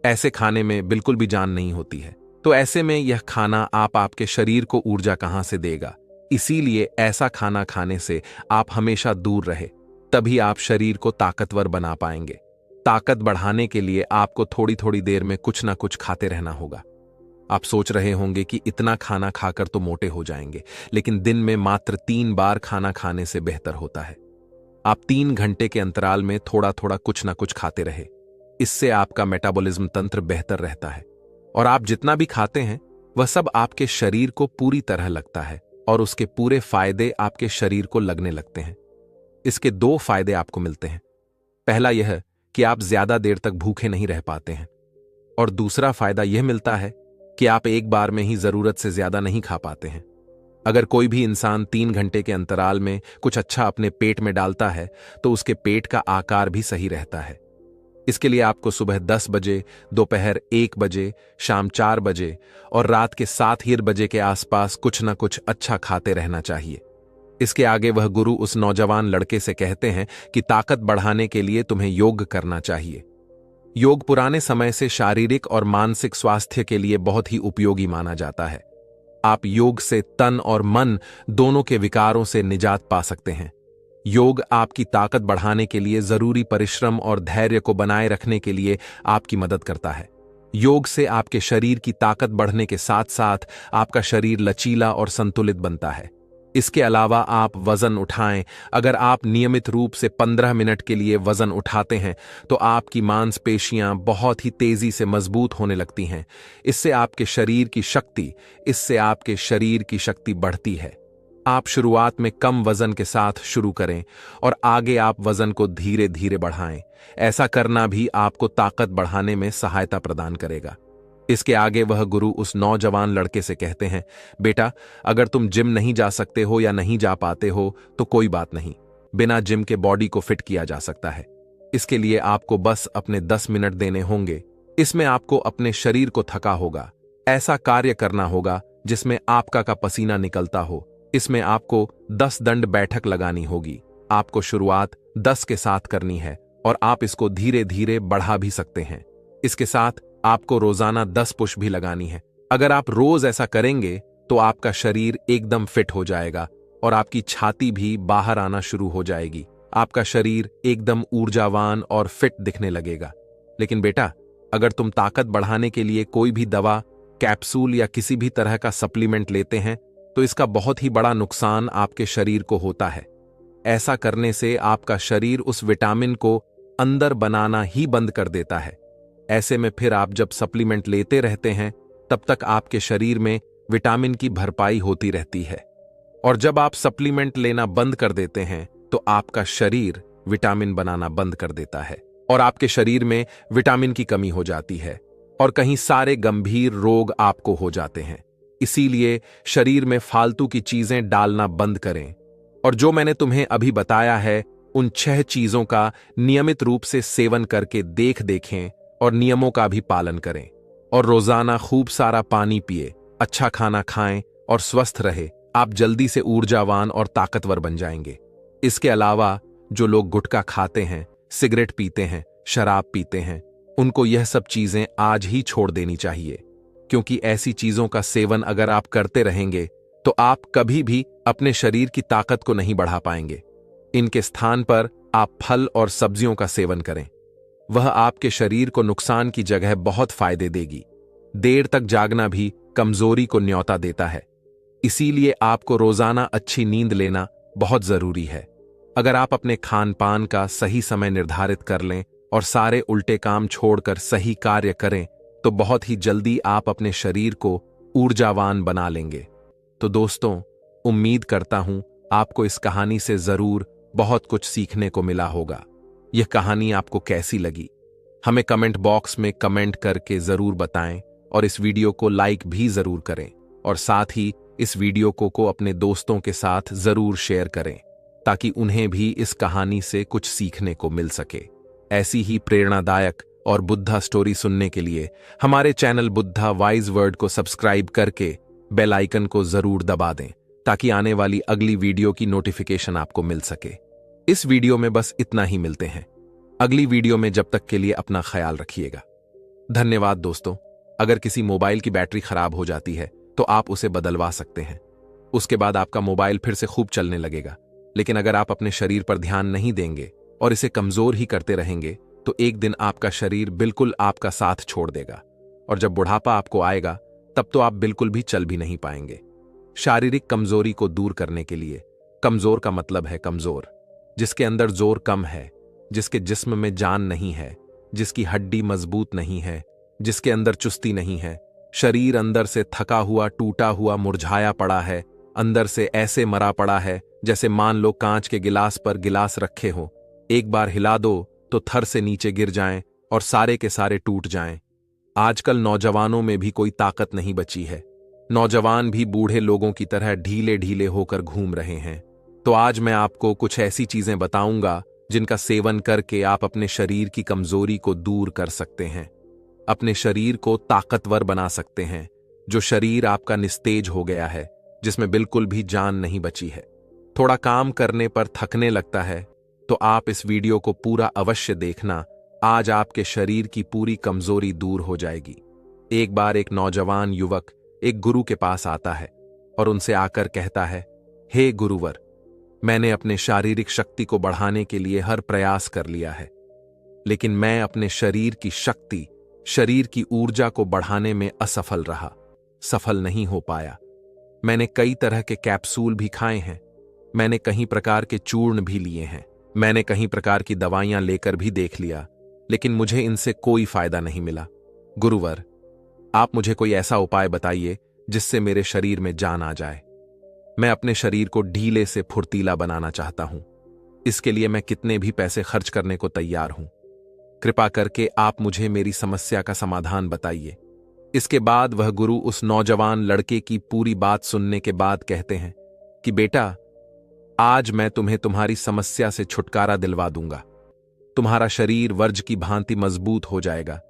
ऐसे खाने में बिल्कुल भी जान नहीं होती है। तो ऐसे में यह खाना आपके शरीर को ऊर्जा कहां से देगा। इसीलिए ऐसा खाना खाने से आप हमेशा दूर रहे, तभी आप शरीर को ताकतवर बना पाएंगे। ताकत बढ़ाने के लिए आपको थोड़ी थोड़ी देर में कुछ ना कुछ खाते रहना होगा। आप सोच रहे होंगे कि इतना खाना खाकर तो मोटे हो जाएंगे, लेकिन दिन में मात्र 3 बार खाना खाने से बेहतर होता है। आप 3 घंटे के अंतराल में थोड़ा थोड़ा कुछ ना कुछ खाते रहे। इससे आपका मेटाबॉलिज्म तंत्र बेहतर रहता है। और आप जितना भी खाते हैं वह सब आपके शरीर को पूरी तरह लगता है और उसके पूरे फायदे आपके शरीर को लगने लगते हैं। इसके 2 फायदे आपको मिलते हैं। पहला यह कि आप ज्यादा देर तक भूखे नहीं रह पाते हैं, और दूसरा फायदा यह मिलता है कि आप एक बार में ही जरूरत से ज्यादा नहीं खा पाते हैं। अगर कोई भी इंसान 3 घंटे के अंतराल में कुछ अच्छा अपने पेट में डालता है तो उसके पेट का आकार भी सही रहता है। इसके लिए आपको सुबह 10 बजे, दोपहर 1 बजे, शाम 4 बजे और रात के 7 बजे के आसपास कुछ न कुछ अच्छा खाते रहना चाहिए। इसके आगे वह गुरु उस नौजवान लड़के से कहते हैं कि ताकत बढ़ाने के लिए तुम्हें योग करना चाहिए। योग पुराने समय से शारीरिक और मानसिक स्वास्थ्य के लिए बहुत ही उपयोगी माना जाता है। आप योग से तन और मन दोनों के विकारों से निजात पा सकते हैं। योग आपकी ताकत बढ़ाने के लिए जरूरी परिश्रम और धैर्य को बनाए रखने के लिए आपकी मदद करता है। योग से आपके शरीर की ताकत बढ़ने के साथ साथ आपका शरीर लचीला और संतुलित बनता है। इसके अलावा आप वजन उठाएं। अगर आप नियमित रूप से 15 मिनट के लिए वजन उठाते हैं तो आपकी मांसपेशियां बहुत ही तेजी से मजबूत होने लगती हैं। इससे आपके शरीर की शक्ति बढ़ती है। आप शुरुआत में कम वजन के साथ शुरू करें और आगे आप वजन को धीरे धीरे बढ़ाएं। ऐसा करना भी आपको ताकत बढ़ाने में सहायता प्रदान करेगा। इसके आगे वह गुरु उस नौजवान लड़के से कहते हैं, बेटा, अगर तुम जिम नहीं जा सकते हो या नहीं जा पाते हो तो कोई बात नहीं, बिना जिम के बॉडी को फिट किया जा सकता है। इसके लिए आपको बस अपने 10 मिनट देने होंगे। इसमें आपको अपने शरीर को थका होगा, ऐसा कार्य करना होगा जिसमें आपका का पसीना निकलता हो। इसमें आपको 10 दंड बैठक लगानी होगी। आपको शुरुआत 10 के साथ करनी है और आप इसको धीरे धीरे बढ़ा भी सकते हैं। इसके साथ आपको रोजाना 10 पुश भी लगानी है। अगर आप रोज ऐसा करेंगे तो आपका शरीर एकदम फिट हो जाएगा और आपकी छाती भी बाहर आना शुरू हो जाएगी। आपका शरीर एकदम ऊर्जावान और फिट दिखने लगेगा। लेकिन बेटा, अगर तुम ताकत बढ़ाने के लिए कोई भी दवा, कैप्सूल या किसी भी तरह का सप्लीमेंट लेते हैं तो इसका बहुत ही बड़ा नुकसान आपके शरीर को होता है। ऐसा करने से आपका शरीर उस विटामिन को अंदर बनाना ही बंद कर देता है। ऐसे में फिर आप जब सप्लीमेंट लेते रहते हैं तब तक आपके शरीर में विटामिन की भरपाई होती रहती है, और जब आप सप्लीमेंट लेना बंद कर देते हैं तो आपका शरीर विटामिन बनाना बंद कर देता है और आपके शरीर में विटामिन की कमी हो जाती है और कहीं सारे गंभीर रोग आपको हो जाते हैं। इसीलिए शरीर में फालतू की चीजें डालना बंद करें और जो मैंने तुम्हें अभी बताया है उन 6 चीजों का नियमित रूप से सेवन करके देखें और नियमों का भी पालन करें और रोजाना खूब सारा पानी पिए, अच्छा खाना खाएं और स्वस्थ रहे। आप जल्दी से ऊर्जावान और ताकतवर बन जाएंगे। इसके अलावा जो लोग गुटखा खाते हैं, सिगरेट पीते हैं, शराब पीते हैं, उनको यह सब चीजें आज ही छोड़ देनी चाहिए, क्योंकि ऐसी चीजों का सेवन अगर आप करते रहेंगे तो आप कभी भी अपने शरीर की ताकत को नहीं बढ़ा पाएंगे। इनके स्थान पर आप फल और सब्जियों का सेवन करें। वह आपके शरीर को नुकसान की जगह बहुत फायदे देगी। देर तक जागना भी कमजोरी को न्योता देता है, इसीलिए आपको रोजाना अच्छी नींद लेना बहुत जरूरी है। अगर आप अपने खान पान का सही समय निर्धारित कर लें और सारे उल्टे काम छोड़कर सही कार्य करें तो बहुत ही जल्दी आप अपने शरीर को ऊर्जावान बना लेंगे। तो दोस्तों, उम्मीद करता हूं आपको इस कहानी से जरूर बहुत कुछ सीखने को मिला होगा। यह कहानी आपको कैसी लगी हमें कमेंट बॉक्स में कमेंट करके जरूर बताएं और इस वीडियो को लाइक भी जरूर करें और साथ ही इस वीडियो को अपने दोस्तों के साथ जरूर शेयर करें ताकि उन्हें भी इस कहानी से कुछ सीखने को मिल सके। ऐसी ही प्रेरणादायक और बुद्धा स्टोरी सुनने के लिए हमारे चैनल बुद्धा वाइज वर्ड को सब्सक्राइब करके बेल आइकन को जरूर दबा दें ताकि आने वाली अगली वीडियो की नोटिफिकेशन आपको मिल सके। इस वीडियो में बस इतना ही, मिलते हैं अगली वीडियो में। जब तक के लिए अपना ख्याल रखिएगा। धन्यवाद दोस्तों। अगर किसी मोबाइल की बैटरी खराब हो जाती है तो आप उसे बदलवा सकते हैं। उसके बाद आपका मोबाइल फिर से खूब चलने लगेगा। लेकिन अगर आप अपने शरीर पर ध्यान नहीं देंगे और इसे कमजोर ही करते रहेंगे तो एक दिन आपका शरीर बिल्कुल आपका साथ छोड़ देगा और जब बुढ़ापा आपको आएगा तब तो आप बिल्कुल भी चल भी नहीं पाएंगे। शारीरिक कमजोरी को दूर करने के लिए, कमजोर का मतलब है कमजोर, जिसके अंदर जोर कम है, जिसके जिस्म में जान नहीं है, जिसकी हड्डी मजबूत नहीं है, जिसके अंदर चुस्ती नहीं है। शरीर अंदर से थका हुआ, टूटा हुआ, मुरझाया पड़ा है। अंदर से ऐसे मरा पड़ा है जैसे मान लो कांच के गिलास पर गिलास रखे हो, एक बार हिला दो तो थर से नीचे गिर जाएं और सारे के सारे टूट जाएं। आजकल नौजवानों में भी कोई ताकत नहीं बची है। नौजवान भी बूढ़े लोगों की तरह ढीले ढीले होकर घूम रहे हैं। तो आज मैं आपको कुछ ऐसी चीजें बताऊंगा जिनका सेवन करके आप अपने शरीर की कमजोरी को दूर कर सकते हैं, अपने शरीर को ताकतवर बना सकते हैं। जो शरीर आपका निस्तेज हो गया है, जिसमें बिल्कुल भी जान नहीं बची है, थोड़ा काम करने पर थकने लगता है, तो आप इस वीडियो को पूरा अवश्य देखना। आज आपके शरीर की पूरी कमजोरी दूर हो जाएगी। एक बार एक नौजवान युवक एक गुरु के पास आता है और उनसे आकर कहता है, हे गुरुवर, मैंने अपने शारीरिक शक्ति को बढ़ाने के लिए हर प्रयास कर लिया है, लेकिन मैं अपने शरीर की शक्ति, शरीर की ऊर्जा को बढ़ाने में असफल रहा, सफल नहीं हो पाया। मैंने कई तरह के कैप्सूल भी खाए हैं, मैंने कई प्रकार के चूर्ण भी लिए हैं, मैंने कई प्रकार की दवाइयां लेकर भी देख लिया, लेकिन मुझे इनसे कोई फायदा नहीं मिला। गुरुवर, आप मुझे कोई ऐसा उपाय बताइए जिससे मेरे शरीर में जान आ जाए। मैं अपने शरीर को ढीले से फुर्तीला बनाना चाहता हूं। इसके लिए मैं कितने भी पैसे खर्च करने को तैयार हूं। कृपा करके आप मुझे मेरी समस्या का समाधान बताइए। इसके बाद वह गुरु उस नौजवान लड़के की पूरी बात सुनने के बाद कहते हैं कि बेटा, आज मैं तुम्हें तुम्हारी समस्या से छुटकारा दिलवा दूंगा। तुम्हारा शरीर वर्ज की भांति मजबूत हो जाएगा।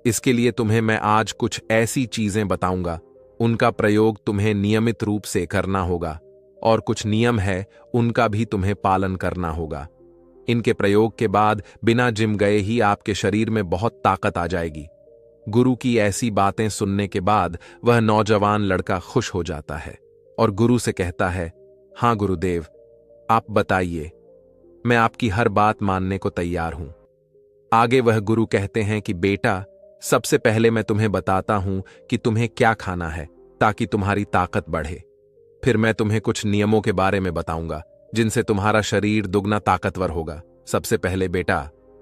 इसके लिए तुम्हें मैं आज कुछ ऐसी चीजें बताऊंगा, उनका प्रयोग तुम्हें नियमित रूप से करना होगा, और कुछ नियम है उनका भी तुम्हें पालन करना होगा। इनके प्रयोग के बाद बिना जिम गए ही आपके शरीर में बहुत ताकत आ जाएगी। गुरु की ऐसी बातें सुनने के बाद वह नौजवान लड़का खुश हो जाता है और गुरु से कहता है, हां गुरुदेव, आप बताइए, मैं आपकी हर बात मानने को तैयार हूं। आगे वह गुरु कहते हैं कि बेटा, सबसे पहले मैं तुम्हें बताता हूं कि तुम्हें क्या खाना है ताकि तुम्हारी ताकत बढ़े। फिर मैं तुम्हें कुछ नियमों के बारे में बताऊंगा जिनसे तुम्हारा शरीर दुगना ताकतवर होगा। सबसे पहले बेटा,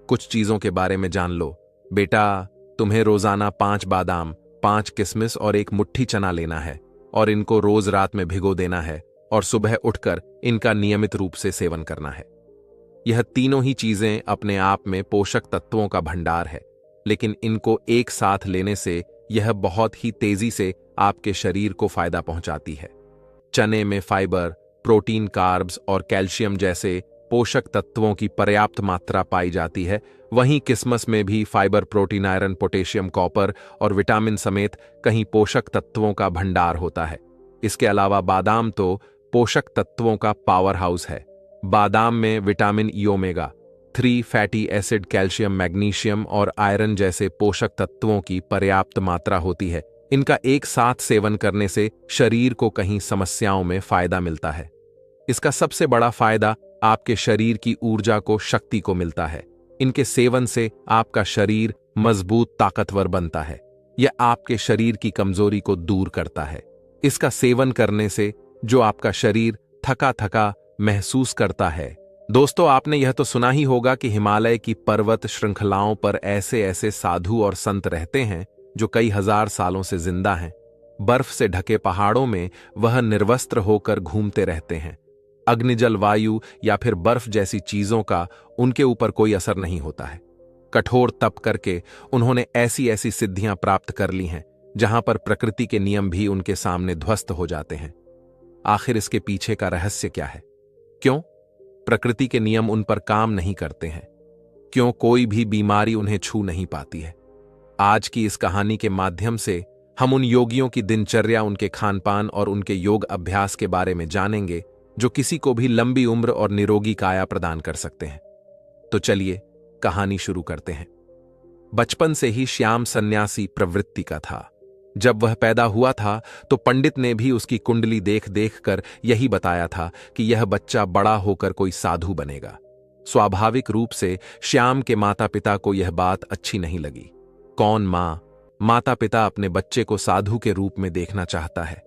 कुछ चीजों के बारे में जान लो। बेटा, तुम्हें रोजाना 5 बादाम, 5 किशमिश और 1 मुट्ठी चना लेना है और इनको रोज रात में भिगो देना है और सुबह उठकर इनका नियमित रूप से सेवन करना है। यह तीनों ही चीजें अपने आप में पोषक तत्वों का भंडार है, लेकिन इनको एक साथ लेने से यह बहुत ही तेजी से आपके शरीर को फायदा पहुंचाती है। चने में फाइबर, प्रोटीन, कार्ब्स और कैल्शियम जैसे पोषक तत्वों की पर्याप्त मात्रा पाई जाती है। वहीं किशमिश में भी fibre, protein, iron, potassium, copper और विटामिन समेत कई पोषक तत्वों का भंडार होता है। इसके अलावा बादाम तो पोषक तत्वों का पावर हाउस है। बादाम में vitamin E, omega 3 fatty acid, calcium, magnesium और आयरन जैसे पोषक तत्वों की पर्याप्त मात्रा होती है। इनका एक साथ सेवन करने से शरीर को कहीं समस्याओं में फायदा मिलता है। इसका सबसे बड़ा फायदा आपके शरीर की ऊर्जा को, शक्ति को मिलता है। इनके सेवन से आपका शरीर मजबूत, ताकतवर बनता है। यह आपके शरीर की कमजोरी को दूर करता है। इसका सेवन करने से जो आपका शरीर थका थका महसूस करता है। दोस्तों, आपने यह तो सुना ही होगा कि हिमालय की पर्वत श्रृंखलाओं पर ऐसे ऐसे साधु और संत रहते हैं जो कई हजार सालों से जिंदा हैं। बर्फ से ढके पहाड़ों में वह निर्वस्त्र होकर घूमते रहते हैं। अग्निजल, वायु या फिर बर्फ जैसी चीजों का उनके ऊपर कोई असर नहीं होता है। कठोर तप करके उन्होंने ऐसी ऐसी सिद्धियां प्राप्त कर ली हैं जहां पर प्रकृति के नियम भी उनके सामने ध्वस्त हो जाते हैं। आखिर इसके पीछे का रहस्य क्या है? क्यों प्रकृति के नियम उन पर काम नहीं करते हैं? क्यों कोई भी बीमारी उन्हें छू नहीं पाती है? आज की इस कहानी के माध्यम से हम उन योगियों की दिनचर्या, उनके खानपान और उनके योग अभ्यास के बारे में जानेंगे जो किसी को भी लंबी उम्र और निरोगी काया प्रदान कर सकते हैं। तो चलिए कहानी शुरू करते हैं। बचपन से ही श्याम सन्यासी प्रवृत्ति का था। जब वह पैदा हुआ था तो पंडित ने भी उसकी कुंडली देख देख कर यही बताया था कि यह बच्चा बड़ा होकर कोई साधु बनेगा। स्वाभाविक रूप से श्याम के माता पिता को यह बात अच्छी नहीं लगी। कौन माता पिता अपने बच्चे को साधु के रूप में देखना चाहता है।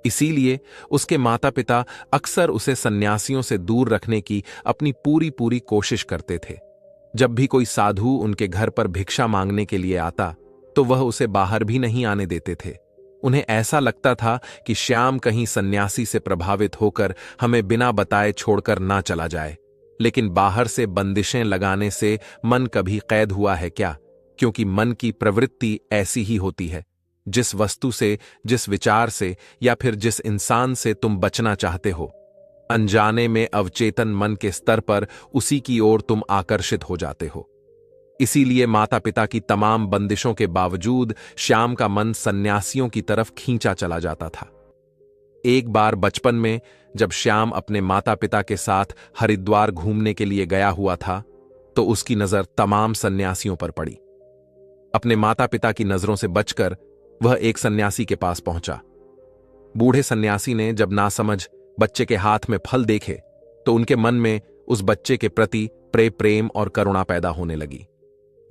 इसीलिए उसके माता पिता अक्सर उसे सन्यासियों से दूर रखने की अपनी पूरी कोशिश करते थे। जब भी कोई साधु उनके घर पर भिक्षा मांगने के लिए आता तो वह उसे बाहर भी नहीं आने देते थे। उन्हें ऐसा लगता था कि श्याम कहीं सन्यासी से प्रभावित होकर हमें बिना बताए छोड़कर ना चला जाए। लेकिन बाहर से बंदिशें लगाने से मन कभी कैद हुआ है क्या? क्योंकि मन की प्रवृत्ति ऐसी ही होती है। जिस वस्तु से, जिस विचार से या फिर जिस इंसान से तुम बचना चाहते हो, अनजाने में अवचेतन मन के स्तर पर उसी की ओर तुम आकर्षित हो जाते हो। इसीलिए माता पिता की तमाम बंदिशों के बावजूद श्याम का मन सन्यासियों की तरफ खींचा चला जाता था। एक बार बचपन में जब श्याम अपने माता पिता के साथ हरिद्वार घूमने के लिए गया हुआ था, तो उसकी नजर तमाम सन्यासियों पर पड़ी। अपने माता पिता की नजरों से बचकर वह एक सन्यासी के पास पहुंचा। बूढ़े सन्यासी ने जब नासमझ बच्चे के हाथ में फल देखे तो उनके मन में उस बच्चे के प्रति प्रेम और करुणा पैदा होने लगी।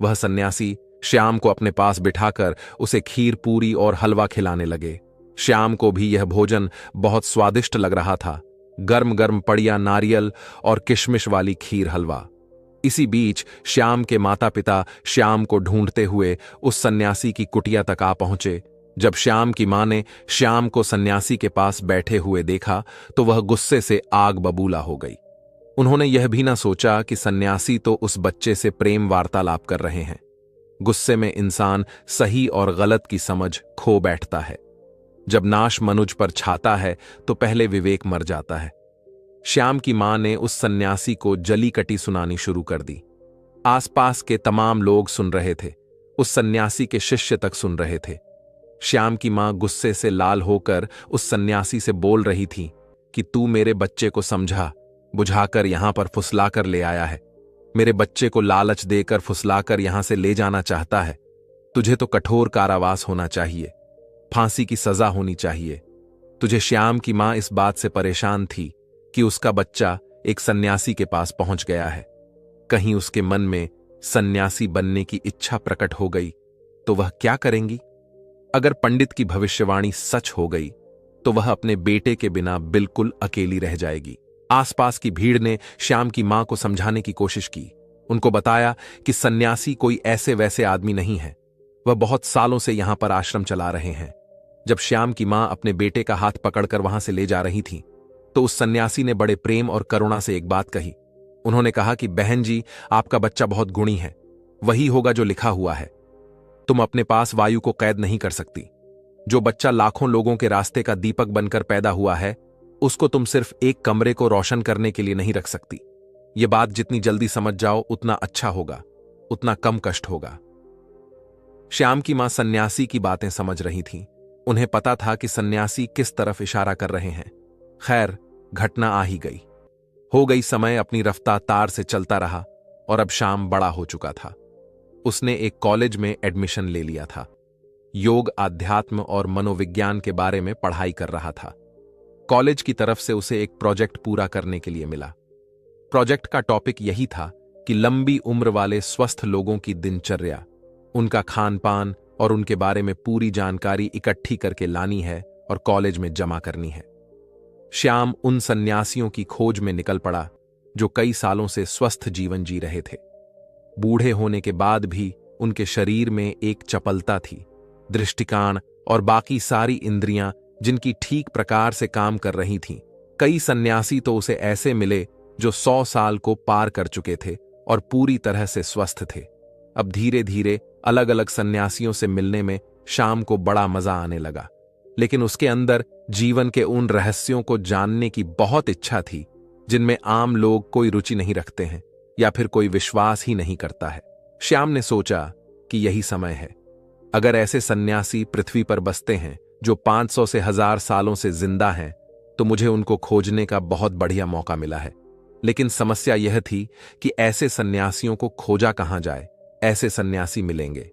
वह सन्यासी श्याम को अपने पास बिठाकर उसे खीर पूरी और हलवा खिलाने लगे। श्याम को भी यह भोजन बहुत स्वादिष्ट लग रहा था। गर्म गर्म पड़िया नारियल और किशमिश वाली खीर हलवा। इसी बीच श्याम के माता पिता श्याम को ढूंढते हुए उस सन्यासी की कुटिया तक आ पहुंचे। जब श्याम की मां ने श्याम को सन्यासी के पास बैठे हुए देखा तो वह गुस्से से आग बबूला हो गई। उन्होंने यह भी ना सोचा कि सन्यासी तो उस बच्चे से प्रेम वार्तालाप कर रहे हैं। गुस्से में इंसान सही और गलत की समझ खो बैठता है। जब नाश मनुज पर छाता है तो पहले विवेक मर जाता है। श्याम की मां ने उस सन्यासी को जली कटी सुनानी शुरू कर दी। आसपास के तमाम लोग सुन रहे थे, उस सन्यासी के शिष्य तक सुन रहे थे। श्याम की मां गुस्से से लाल होकर उस सन्यासी से बोल रही थी कि तू मेरे बच्चे को समझा बुझाकर यहां पर फुसलाकर ले आया है। मेरे बच्चे को लालच देकर फुसलाकर यहां से ले जाना चाहता है। तुझे तो कठोर कारावास होना चाहिए, फांसी की सजा होनी चाहिए। तुझे श्याम की मां इस बात से परेशान थी कि उसका बच्चा एक सन्यासी के पास पहुंच गया है। कहीं उसके मन में सन्यासी बनने की इच्छा प्रकट हो गई तो वह क्या करेंगी? अगर पंडित की भविष्यवाणी सच हो गई तो वह अपने बेटे के बिना बिल्कुल अकेली रह जाएगी। आसपास की भीड़ ने श्याम की मां को समझाने की कोशिश की। उनको बताया कि सन्यासी कोई ऐसे वैसे आदमी नहीं है, वह बहुत सालों से यहां पर आश्रम चला रहे हैं। जब श्याम की मां अपने बेटे का हाथ पकड़कर वहां से ले जा रही थी तो उस सन्यासी ने बड़े प्रेम और करुणा से एक बात कही। उन्होंने कहा कि बहन जी, आपका बच्चा बहुत गुणी है, वही होगा जो लिखा हुआ है। तुम अपने पास वायु को कैद नहीं कर सकती। जो बच्चा लाखों लोगों के रास्ते का दीपक बनकर पैदा हुआ है, उसको तुम सिर्फ एक कमरे को रोशन करने के लिए नहीं रख सकती। यह बात जितनी जल्दी समझ जाओ उतना अच्छा होगा, उतना कम कष्ट होगा। श्याम की मां सन्यासी की बातें समझ रही थीं। उन्हें पता था कि सन्यासी किस तरफ इशारा कर रहे हैं। खैर, घटना आ ही गई। हो गई समय अपनी रफ्तार से चलता रहा और अब श्याम बड़ा हो चुका था। उसने एक कॉलेज में एडमिशन ले लिया था। योग, आध्यात्म और मनोविज्ञान के बारे में पढ़ाई कर रहा था। कॉलेज की तरफ से उसे एक प्रोजेक्ट पूरा करने के लिए मिला। प्रोजेक्ट का टॉपिक यही था कि लंबी उम्र वाले स्वस्थ लोगों की दिनचर्या, उनका खान पान और उनके बारे में पूरी जानकारी इकट्ठी करके लानी है और कॉलेज में जमा करनी है। श्याम उन सन्यासियों की खोज में निकल पड़ा जो कई सालों से स्वस्थ जीवन जी रहे थे। बूढ़े होने के बाद भी उनके शरीर में एक चपलता थी, दृष्टिकाण और बाकी सारी इंद्रियां जिनकी ठीक प्रकार से काम कर रही थीं। कई सन्यासी तो उसे ऐसे मिले जो 100 साल को पार कर चुके थे और पूरी तरह से स्वस्थ थे। अब धीरे धीरे अलग अलग सन्यासियों से मिलने में श्याम को बड़ा मजा आने लगा, लेकिन उसके अंदर जीवन के उन रहस्यों को जानने की बहुत इच्छा थी जिनमें आम लोग कोई रुचि नहीं रखते हैं या फिर कोई विश्वास ही नहीं करता है। श्याम ने सोचा कि यही समय है। अगर ऐसे सन्यासी पृथ्वी पर बसते हैं जो 500 से 1000 सालों से जिंदा हैं, तो मुझे उनको खोजने का बहुत बढ़िया मौका मिला है। लेकिन समस्या यह थी कि ऐसे सन्यासियों को खोजा कहां जाए, ऐसे सन्यासी मिलेंगे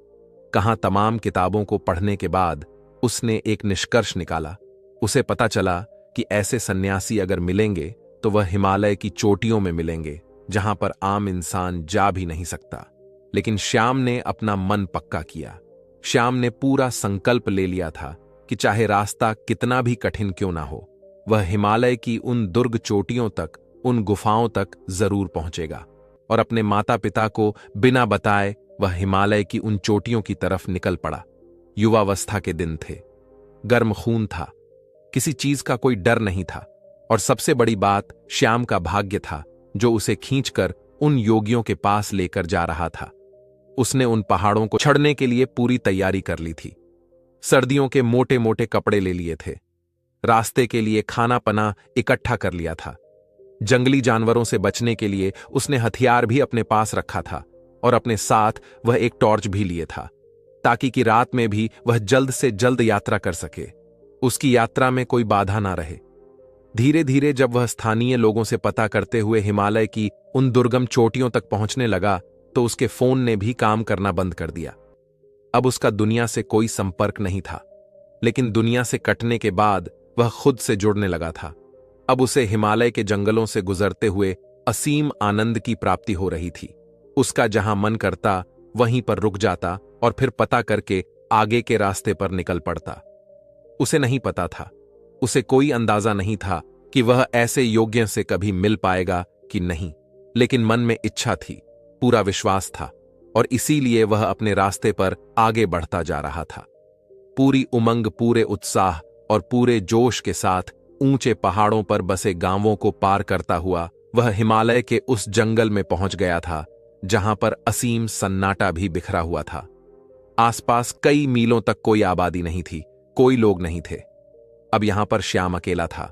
कहां? तमाम किताबों को पढ़ने के बाद उसने एक निष्कर्ष निकाला। उसे पता चला कि ऐसे सन्यासी अगर मिलेंगे तो वह हिमालय की चोटियों में मिलेंगे, जहां पर आम इंसान जा भी नहीं सकता। लेकिन श्याम ने अपना मन पक्का किया। श्याम ने पूरा संकल्प ले लिया था कि चाहे रास्ता कितना भी कठिन क्यों ना हो, वह हिमालय की उन दुर्ग चोटियों तक, उन गुफाओं तक जरूर पहुंचेगा और अपने माता पिता को बिना बताए वह हिमालय की उन चोटियों की तरफ निकल पड़ा। युवावस्था के दिन थे, गर्म खून था, किसी चीज का कोई डर नहीं था, और सबसे बड़ी बात श्याम का भाग्य था जो उसे खींचकर उन योगियों के पास लेकर जा रहा था। उसने उन पहाड़ों को चढ़ने के लिए पूरी तैयारी कर ली थी। सर्दियों के मोटे मोटे कपड़े ले लिए थे, रास्ते के लिए खाना पना इकट्ठा कर लिया था। जंगली जानवरों से बचने के लिए उसने हथियार भी अपने पास रखा था, और अपने साथ वह एक टॉर्च भी लिए था, ताकि कि रात में भी वह जल्द से जल्द यात्रा कर सके, उसकी यात्रा में कोई बाधा ना रहे। धीरे धीरे जब वह स्थानीय लोगों से पता करते हुए हिमालय की उन दुर्गम चोटियों तक पहुंचने लगा, तो उसके फोन ने भी काम करना बंद कर दिया। अब उसका दुनिया से कोई संपर्क नहीं था, लेकिन दुनिया से कटने के बाद वह खुद से जुड़ने लगा था। अब उसे हिमालय के जंगलों से गुजरते हुए असीम आनंद की प्राप्ति हो रही थी। उसका जहां मन करता वहीं पर रुक जाता और फिर पता करके आगे के रास्ते पर निकल पड़ता। उसे नहीं पता था, उसे कोई अंदाजा नहीं था कि वह ऐसे योग्य से कभी मिल पाएगा कि नहीं, लेकिन मन में इच्छा थी, पूरा विश्वास था, और इसीलिए वह अपने रास्ते पर आगे बढ़ता जा रहा था। पूरी उमंग, पूरे उत्साह और पूरे जोश के साथ ऊंचे पहाड़ों पर बसे गांवों को पार करता हुआ वह हिमालय के उस जंगल में पहुंच गया था जहां पर असीम सन्नाटा भी बिखरा हुआ था। आसपास कई मीलों तक कोई आबादी नहीं थी, कोई लोग नहीं थे। अब यहां पर श्याम अकेला था।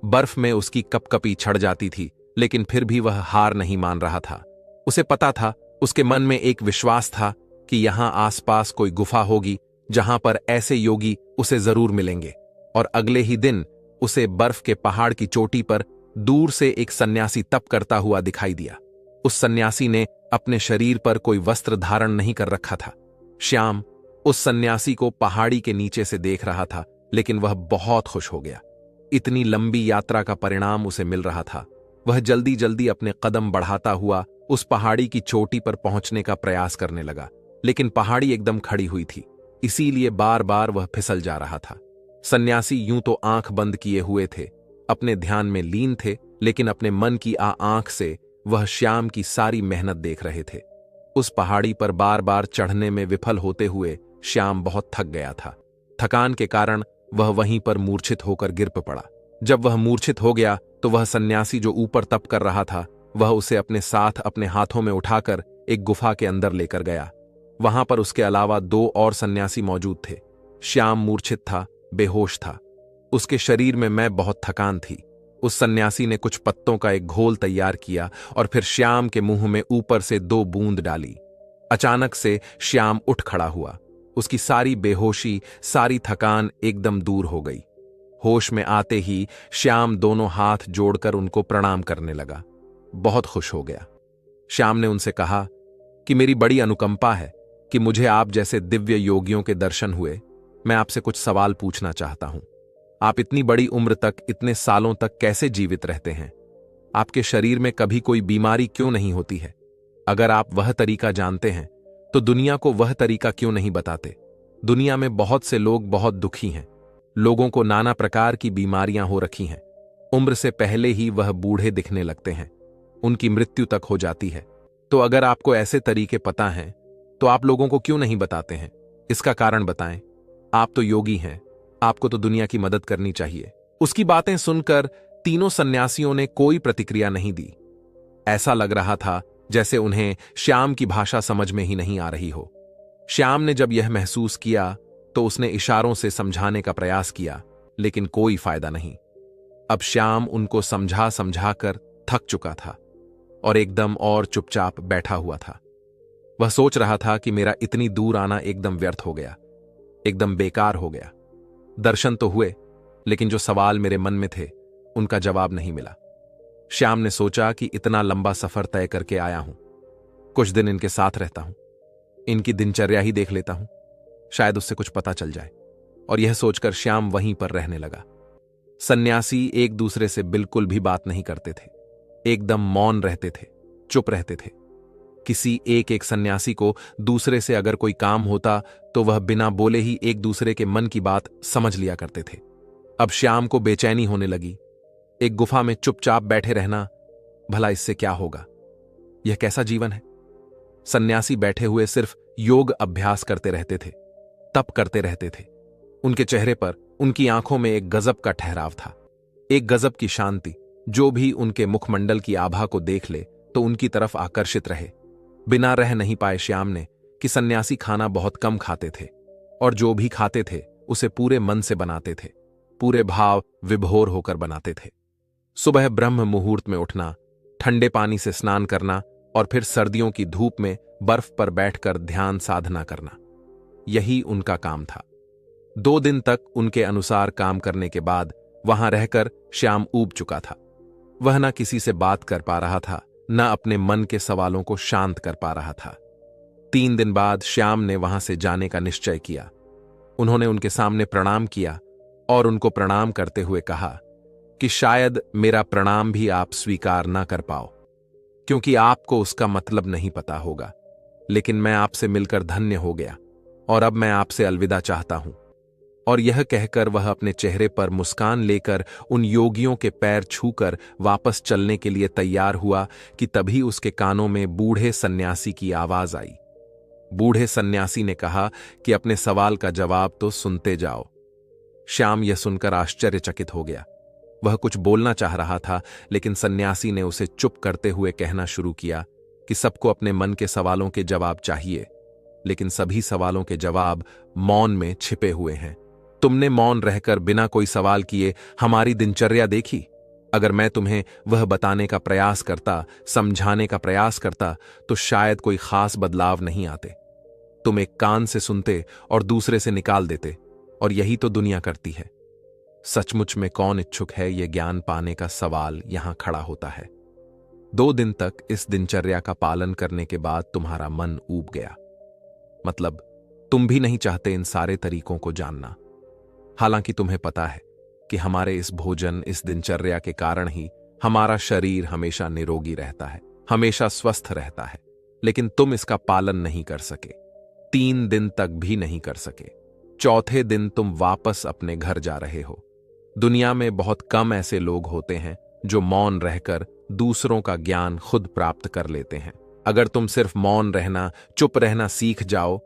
बर्फ में उसकी कपकपी छड़ जाती थी, लेकिन फिर भी वह हार नहीं मान रहा था। उसे पता था, उसके मन में एक विश्वास था कि यहां आसपास कोई गुफा होगी जहां पर ऐसे योगी उसे जरूर मिलेंगे। और अगले ही दिन उसे बर्फ के पहाड़ की चोटी पर दूर से एक सन्यासी तप करता हुआ दिखाई दिया। उस सन्यासी ने अपने शरीर पर कोई वस्त्र धारण नहीं कर रखा था। श्याम उस सन्यासी को पहाड़ी के नीचे से देख रहा था, लेकिन वह बहुत खुश हो गया। इतनी लंबी यात्रा का परिणाम उसे मिल रहा था। वह जल्दी जल्दी अपने कदम बढ़ाता हुआ उस पहाड़ी की चोटी पर पहुंचने का प्रयास करने लगा, लेकिन पहाड़ी एकदम खड़ी हुई थी, इसीलिए बार बार वह फिसल जा रहा था। सन्यासी यूं तो आंख बंद किए हुए थे, अपने ध्यान में लीन थे, लेकिन अपने मन की आंख से वह श्याम की सारी मेहनत देख रहे थे। उस पहाड़ी पर बार बार चढ़ने में विफल होते हुए श्याम बहुत थक गया था। थकान के कारण वह वहीं पर मूर्छित होकर गिर पड़ा। जब वह मूर्छित हो गया तो वह सन्यासी जो ऊपर तप कर रहा था, वह उसे अपने साथ अपने हाथों में उठाकर एक गुफा के अंदर लेकर गया। वहां पर उसके अलावा 2 और सन्यासी मौजूद थे। श्याम मूर्छित था, बेहोश था, उसके शरीर में मैं बहुत थकान थी। उस सन्यासी ने कुछ पत्तों का एक घोल तैयार किया और फिर श्याम के मुंह में ऊपर से 2 बूंद डाली। अचानक से श्याम उठ खड़ा हुआ। उसकी सारी बेहोशी, सारी थकान एकदम दूर हो गई। होश में आते ही श्याम दोनों हाथ जोड़कर उनको प्रणाम करने लगा। बहुत खुश हो गया। श्याम ने उनसे कहा कि मेरी बड़ी अनुकंपा है कि मुझे आप जैसे दिव्य योगियों के दर्शन हुए। मैं आपसे कुछ सवाल पूछना चाहता हूं। आप इतनी बड़ी उम्र तक, इतने सालों तक कैसे जीवित रहते हैं? आपके शरीर में कभी कोई बीमारी क्यों नहीं होती है? अगर आप वह तरीका जानते हैं तो दुनिया को वह तरीका क्यों नहीं बताते? दुनिया में बहुत से लोग बहुत दुखी हैं। लोगों को नाना प्रकार की बीमारियां हो रखी हैं। उम्र से पहले ही वह बूढ़े दिखने लगते हैं, उनकी मृत्यु तक हो जाती है। तो अगर आपको ऐसे तरीके पता हैं तो आप लोगों को क्यों नहीं बताते हैं? इसका कारण बताएं। आप तो योगी हैं, आपको तो दुनिया की मदद करनी चाहिए। उसकी बातें सुनकर तीनों सन्यासियों ने कोई प्रतिक्रिया नहीं दी। ऐसा लग रहा था जैसे उन्हें श्याम की भाषा समझ में ही नहीं आ रही हो। श्याम ने जब यह महसूस किया तो उसने इशारों से समझाने का प्रयास किया, लेकिन कोई फायदा नहीं। अब श्याम उनको समझा समझा कर थक चुका था और एकदम और चुपचाप बैठा हुआ था। वह सोच रहा था कि मेरा इतनी दूर आना एकदम व्यर्थ हो गया, एकदम बेकार हो गया। दर्शन तो हुए, लेकिन जो सवाल मेरे मन में थे उनका जवाब नहीं मिला। श्याम ने सोचा कि इतना लंबा सफर तय करके आया हूं, कुछ दिन इनके साथ रहता हूं, इनकी दिनचर्या ही देख लेता हूं, शायद उससे कुछ पता चल जाए। और यह सोचकर श्याम वहीं पर रहने लगा। सन्यासी एक दूसरे से बिल्कुल भी बात नहीं करते थे, एकदम मौन रहते थे, चुप रहते थे। किसी एक सन्यासी को दूसरे से अगर कोई काम होता तो वह बिना बोले ही एक दूसरे के मन की बात समझ लिया करते थे। अब श्याम को बेचैनी होने लगी। एक गुफा में चुपचाप बैठे रहना, भला इससे क्या होगा? यह कैसा जीवन है? सन्यासी बैठे हुए सिर्फ योग अभ्यास करते रहते थे, तप करते रहते थे। उनके चेहरे पर, उनकी आंखों में एक गजब का ठहराव था, एक गजब की शांति। जो भी उनके मुखमंडल की आभा को देख ले तो उनकी तरफ आकर्षित रहे। बिना रह नहीं पाए श्याम ने कि सन्यासी खाना बहुत कम खाते थे, और जो भी खाते थे उसे पूरे मन से बनाते थे, पूरे भाव विभोर होकर बनाते थे। सुबह ब्रह्म मुहूर्त में उठना, ठंडे पानी से स्नान करना और फिर सर्दियों की धूप में बर्फ पर बैठकर ध्यान साधना करना, यही उनका काम था। 2 दिन तक उनके अनुसार काम करने के बाद वहां रहकर श्याम ऊब चुका था। वह न किसी से बात कर पा रहा था, न अपने मन के सवालों को शांत कर पा रहा था। 3 दिन बाद श्याम ने वहां से जाने का निश्चय किया। उन्होंने उनके सामने प्रणाम किया और उनको प्रणाम करते हुए कहा कि शायद मेरा प्रणाम भी आप स्वीकार ना कर पाओ, क्योंकि आपको उसका मतलब नहीं पता होगा, लेकिन मैं आपसे मिलकर धन्य हो गया और अब मैं आपसे अलविदा चाहता हूं। और यह कहकर वह अपने चेहरे पर मुस्कान लेकर उन योगियों के पैर छूकर वापस चलने के लिए तैयार हुआ कि तभी उसके कानों में बूढ़े सन्यासी की आवाज आई। बूढ़े सन्यासी ने कहा कि अपने सवाल का जवाब तो सुनते जाओ। श्याम यह सुनकर आश्चर्यचकित हो गया। वह कुछ बोलना चाह रहा था, लेकिन सन्यासी ने उसे चुप करते हुए कहना शुरू किया कि सबको अपने मन के सवालों के जवाब चाहिए, लेकिन सभी सवालों के जवाब मौन में छिपे हुए हैं। तुमने मौन रहकर बिना कोई सवाल किए हमारी दिनचर्या देखी। अगर मैं तुम्हें वह बताने का प्रयास करता, समझाने का प्रयास करता, तो शायद कोई खास बदलाव नहीं आते। तुम एक कान से सुनते और दूसरे से निकाल देते, और यही तो दुनिया करती है। सचमुच में कौन इच्छुक है ये ज्ञान पाने का सवाल यहां खड़ा होता है। 2 दिन तक इस दिनचर्या का पालन करने के बाद तुम्हारा मन ऊब गया। मतलब तुम भी नहीं चाहते इन सारे तरीकों को जानना। हालांकि तुम्हें पता है कि हमारे इस भोजन, इस दिनचर्या के कारण ही हमारा शरीर हमेशा निरोगी रहता है, हमेशा स्वस्थ रहता है, लेकिन तुम इसका पालन नहीं कर सके। 3 दिन तक भी नहीं कर सके। 4थे दिन तुम वापस अपने घर जा रहे हो। दुनिया में बहुत कम ऐसे लोग होते हैं जो मौन रहकर दूसरों का ज्ञान खुद प्राप्त कर लेते हैं। अगर तुम सिर्फ मौन रहना, चुप रहना सीख जाओ,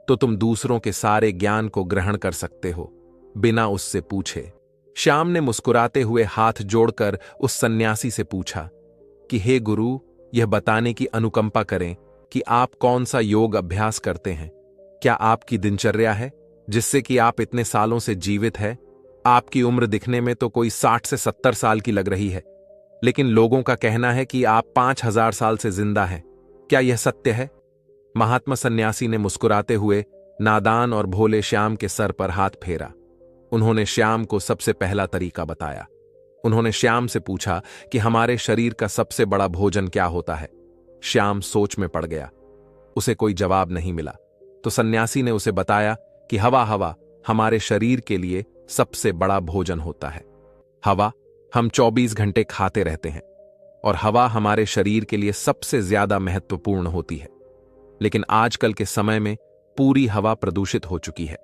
तो तुम दूसरों के सारे ज्ञान को ग्रहण कर सकते हो, बिना उससे पूछे। श्याम ने मुस्कुराते हुए हाथ जोड़कर उस सन्यासी से पूछा कि हे गुरु, यह बताने की अनुकंपा करें कि आप कौन सा योग अभ्यास करते हैं। क्या आपकी दिनचर्या है जिससे कि आप इतने सालों से जीवित है? आपकी उम्र दिखने में तो कोई 60 से 70 साल की लग रही है, लेकिन लोगों का कहना है कि आप 5000 साल से जिंदा हैं। क्या यह सत्य है? महात्मा सन्यासी ने मुस्कुराते हुए नादान और भोले श्याम के सर पर हाथ फेरा। उन्होंने श्याम को सबसे पहला तरीका बताया। उन्होंने श्याम से पूछा कि हमारे शरीर का सबसे बड़ा भोजन क्या होता है। श्याम सोच में पड़ गया। उसे कोई जवाब नहीं मिला। तो सन्यासी ने उसे बताया कि हवा हमारे शरीर के लिए सबसे बड़ा भोजन होता है। हवा हम 24 घंटे खाते रहते हैं, और हवा हमारे शरीर के लिए सबसे ज्यादा महत्वपूर्ण होती है। लेकिन आजकल के समय में पूरी हवा प्रदूषित हो चुकी है।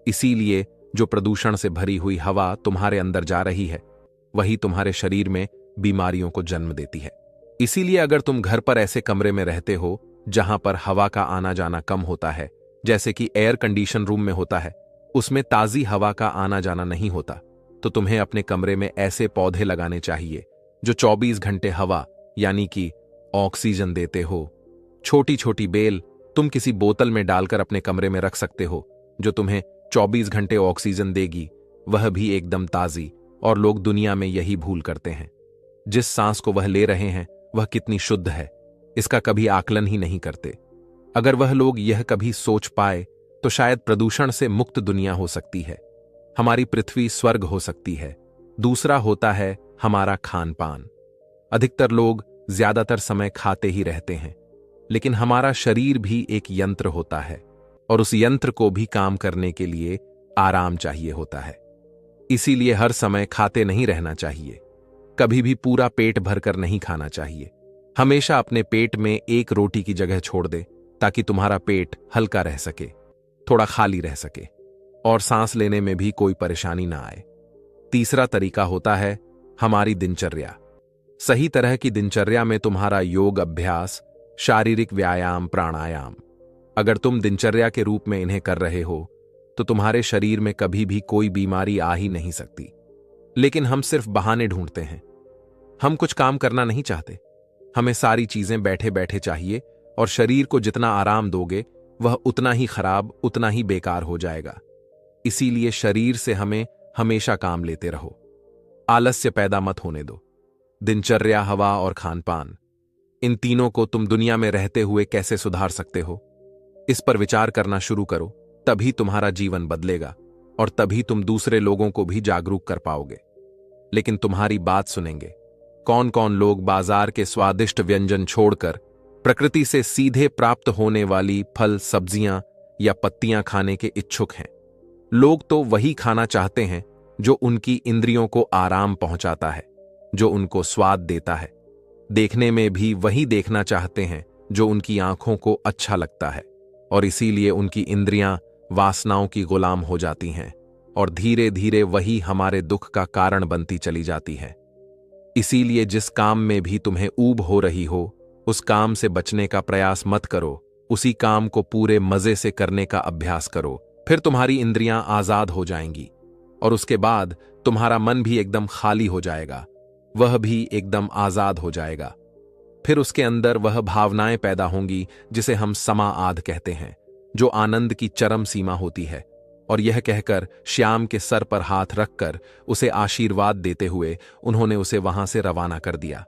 इसीलिए जो प्रदूषण से भरी हुई हवा तुम्हारे अंदर जा रही है, वही तुम्हारे शरीर में बीमारियों को जन्म देती है। इसीलिए अगर तुम घर पर ऐसे कमरे में रहते हो जहां पर हवा का आना जाना कम होता है, जैसे कि एयर कंडीशन रूम में होता है, उसमें ताजी हवा का आना जाना नहीं होता, तो तुम्हें अपने कमरे में ऐसे पौधे लगाने चाहिए जो 24 घंटे हवा यानी कि ऑक्सीजन देते हो। छोटी छोटी बेल तुम किसी बोतल में डालकर अपने कमरे में रख सकते हो, जो तुम्हें 24 घंटे ऑक्सीजन देगी, वह भी एकदम ताजी। और लोग दुनिया में यही भूल करते हैं। जिस सांस को वह ले रहे हैं वह कितनी शुद्ध है, इसका कभी आकलन ही नहीं करते। अगर वह लोग यह कभी सोच पाए तो शायद प्रदूषण से मुक्त दुनिया हो सकती है, हमारी पृथ्वी स्वर्ग हो सकती है। दूसरा होता है हमारा खान पान। अधिकतर लोग ज्यादातर समय खाते ही रहते हैं, लेकिन हमारा शरीर भी एक यंत्र होता है, और उस यंत्र को भी काम करने के लिए आराम चाहिए होता है। इसीलिए हर समय खाते नहीं रहना चाहिए। कभी भी पूरा पेट भरकर नहीं खाना चाहिए। हमेशा अपने पेट में एक रोटी की जगह छोड़ दे, ताकि तुम्हारा पेट हल्का रह सके, थोड़ा खाली रह सके, और सांस लेने में भी कोई परेशानी ना आए। तीसरा तरीका होता है हमारी दिनचर्या। सही तरह की दिनचर्या में तुम्हारा योग अभ्यास, शारीरिक व्यायाम, प्राणायाम। अगर तुम दिनचर्या के रूप में इन्हें कर रहे हो तो तुम्हारे शरीर में कभी भी कोई बीमारी आ ही नहीं सकती। लेकिन हम सिर्फ बहाने ढूंढते हैं। हम कुछ काम करना नहीं चाहते। हमें सारी चीजें बैठे बैठे चाहिए, और शरीर को जितना आराम दोगे वह उतना ही खराब, उतना ही बेकार हो जाएगा। इसीलिए शरीर से हमें हमेशा काम लेते रहो। आलस्य पैदा मत होने दो। दिनचर्या, हवा और खानपान, इन तीनों को तुम दुनिया में रहते हुए कैसे सुधार सकते हो, इस पर विचार करना शुरू करो। तभी तुम्हारा जीवन बदलेगा और तभी तुम दूसरे लोगों को भी जागरूक कर पाओगे। लेकिन तुम्हारी बात सुनेंगे कौन कौन लोग बाजार के स्वादिष्ट व्यंजन छोड़कर प्रकृति से सीधे प्राप्त होने वाली फल, सब्जियां या पत्तियां खाने के इच्छुक हैं। लोग तो वही खाना चाहते हैं जो उनकी इंद्रियों को आराम पहुंचाता है, जो उनको स्वाद देता है। देखने में भी वही देखना चाहते हैं जो उनकी आंखों को अच्छा लगता है, और इसीलिए उनकी इंद्रियां वासनाओं की गुलाम हो जाती हैं और धीरे धीरे वही हमारे दुख का कारण बनती चली जाती है। इसीलिए जिस काम में भी तुम्हें ऊब हो रही हो, उस काम से बचने का प्रयास मत करो। उसी काम को पूरे मजे से करने का अभ्यास करो। फिर तुम्हारी इंद्रियां आजाद हो जाएंगी और उसके बाद तुम्हारा मन भी एकदम खाली हो जाएगा, वह भी एकदम आजाद हो जाएगा। फिर उसके अंदर वह भावनाएं पैदा होंगी जिसे हम समाआध कहते हैं, जो आनंद की चरम सीमा होती है। और यह कहकर श्याम के सर पर हाथ रखकर उसे आशीर्वाद देते हुए उन्होंने उसे वहां से रवाना कर दिया।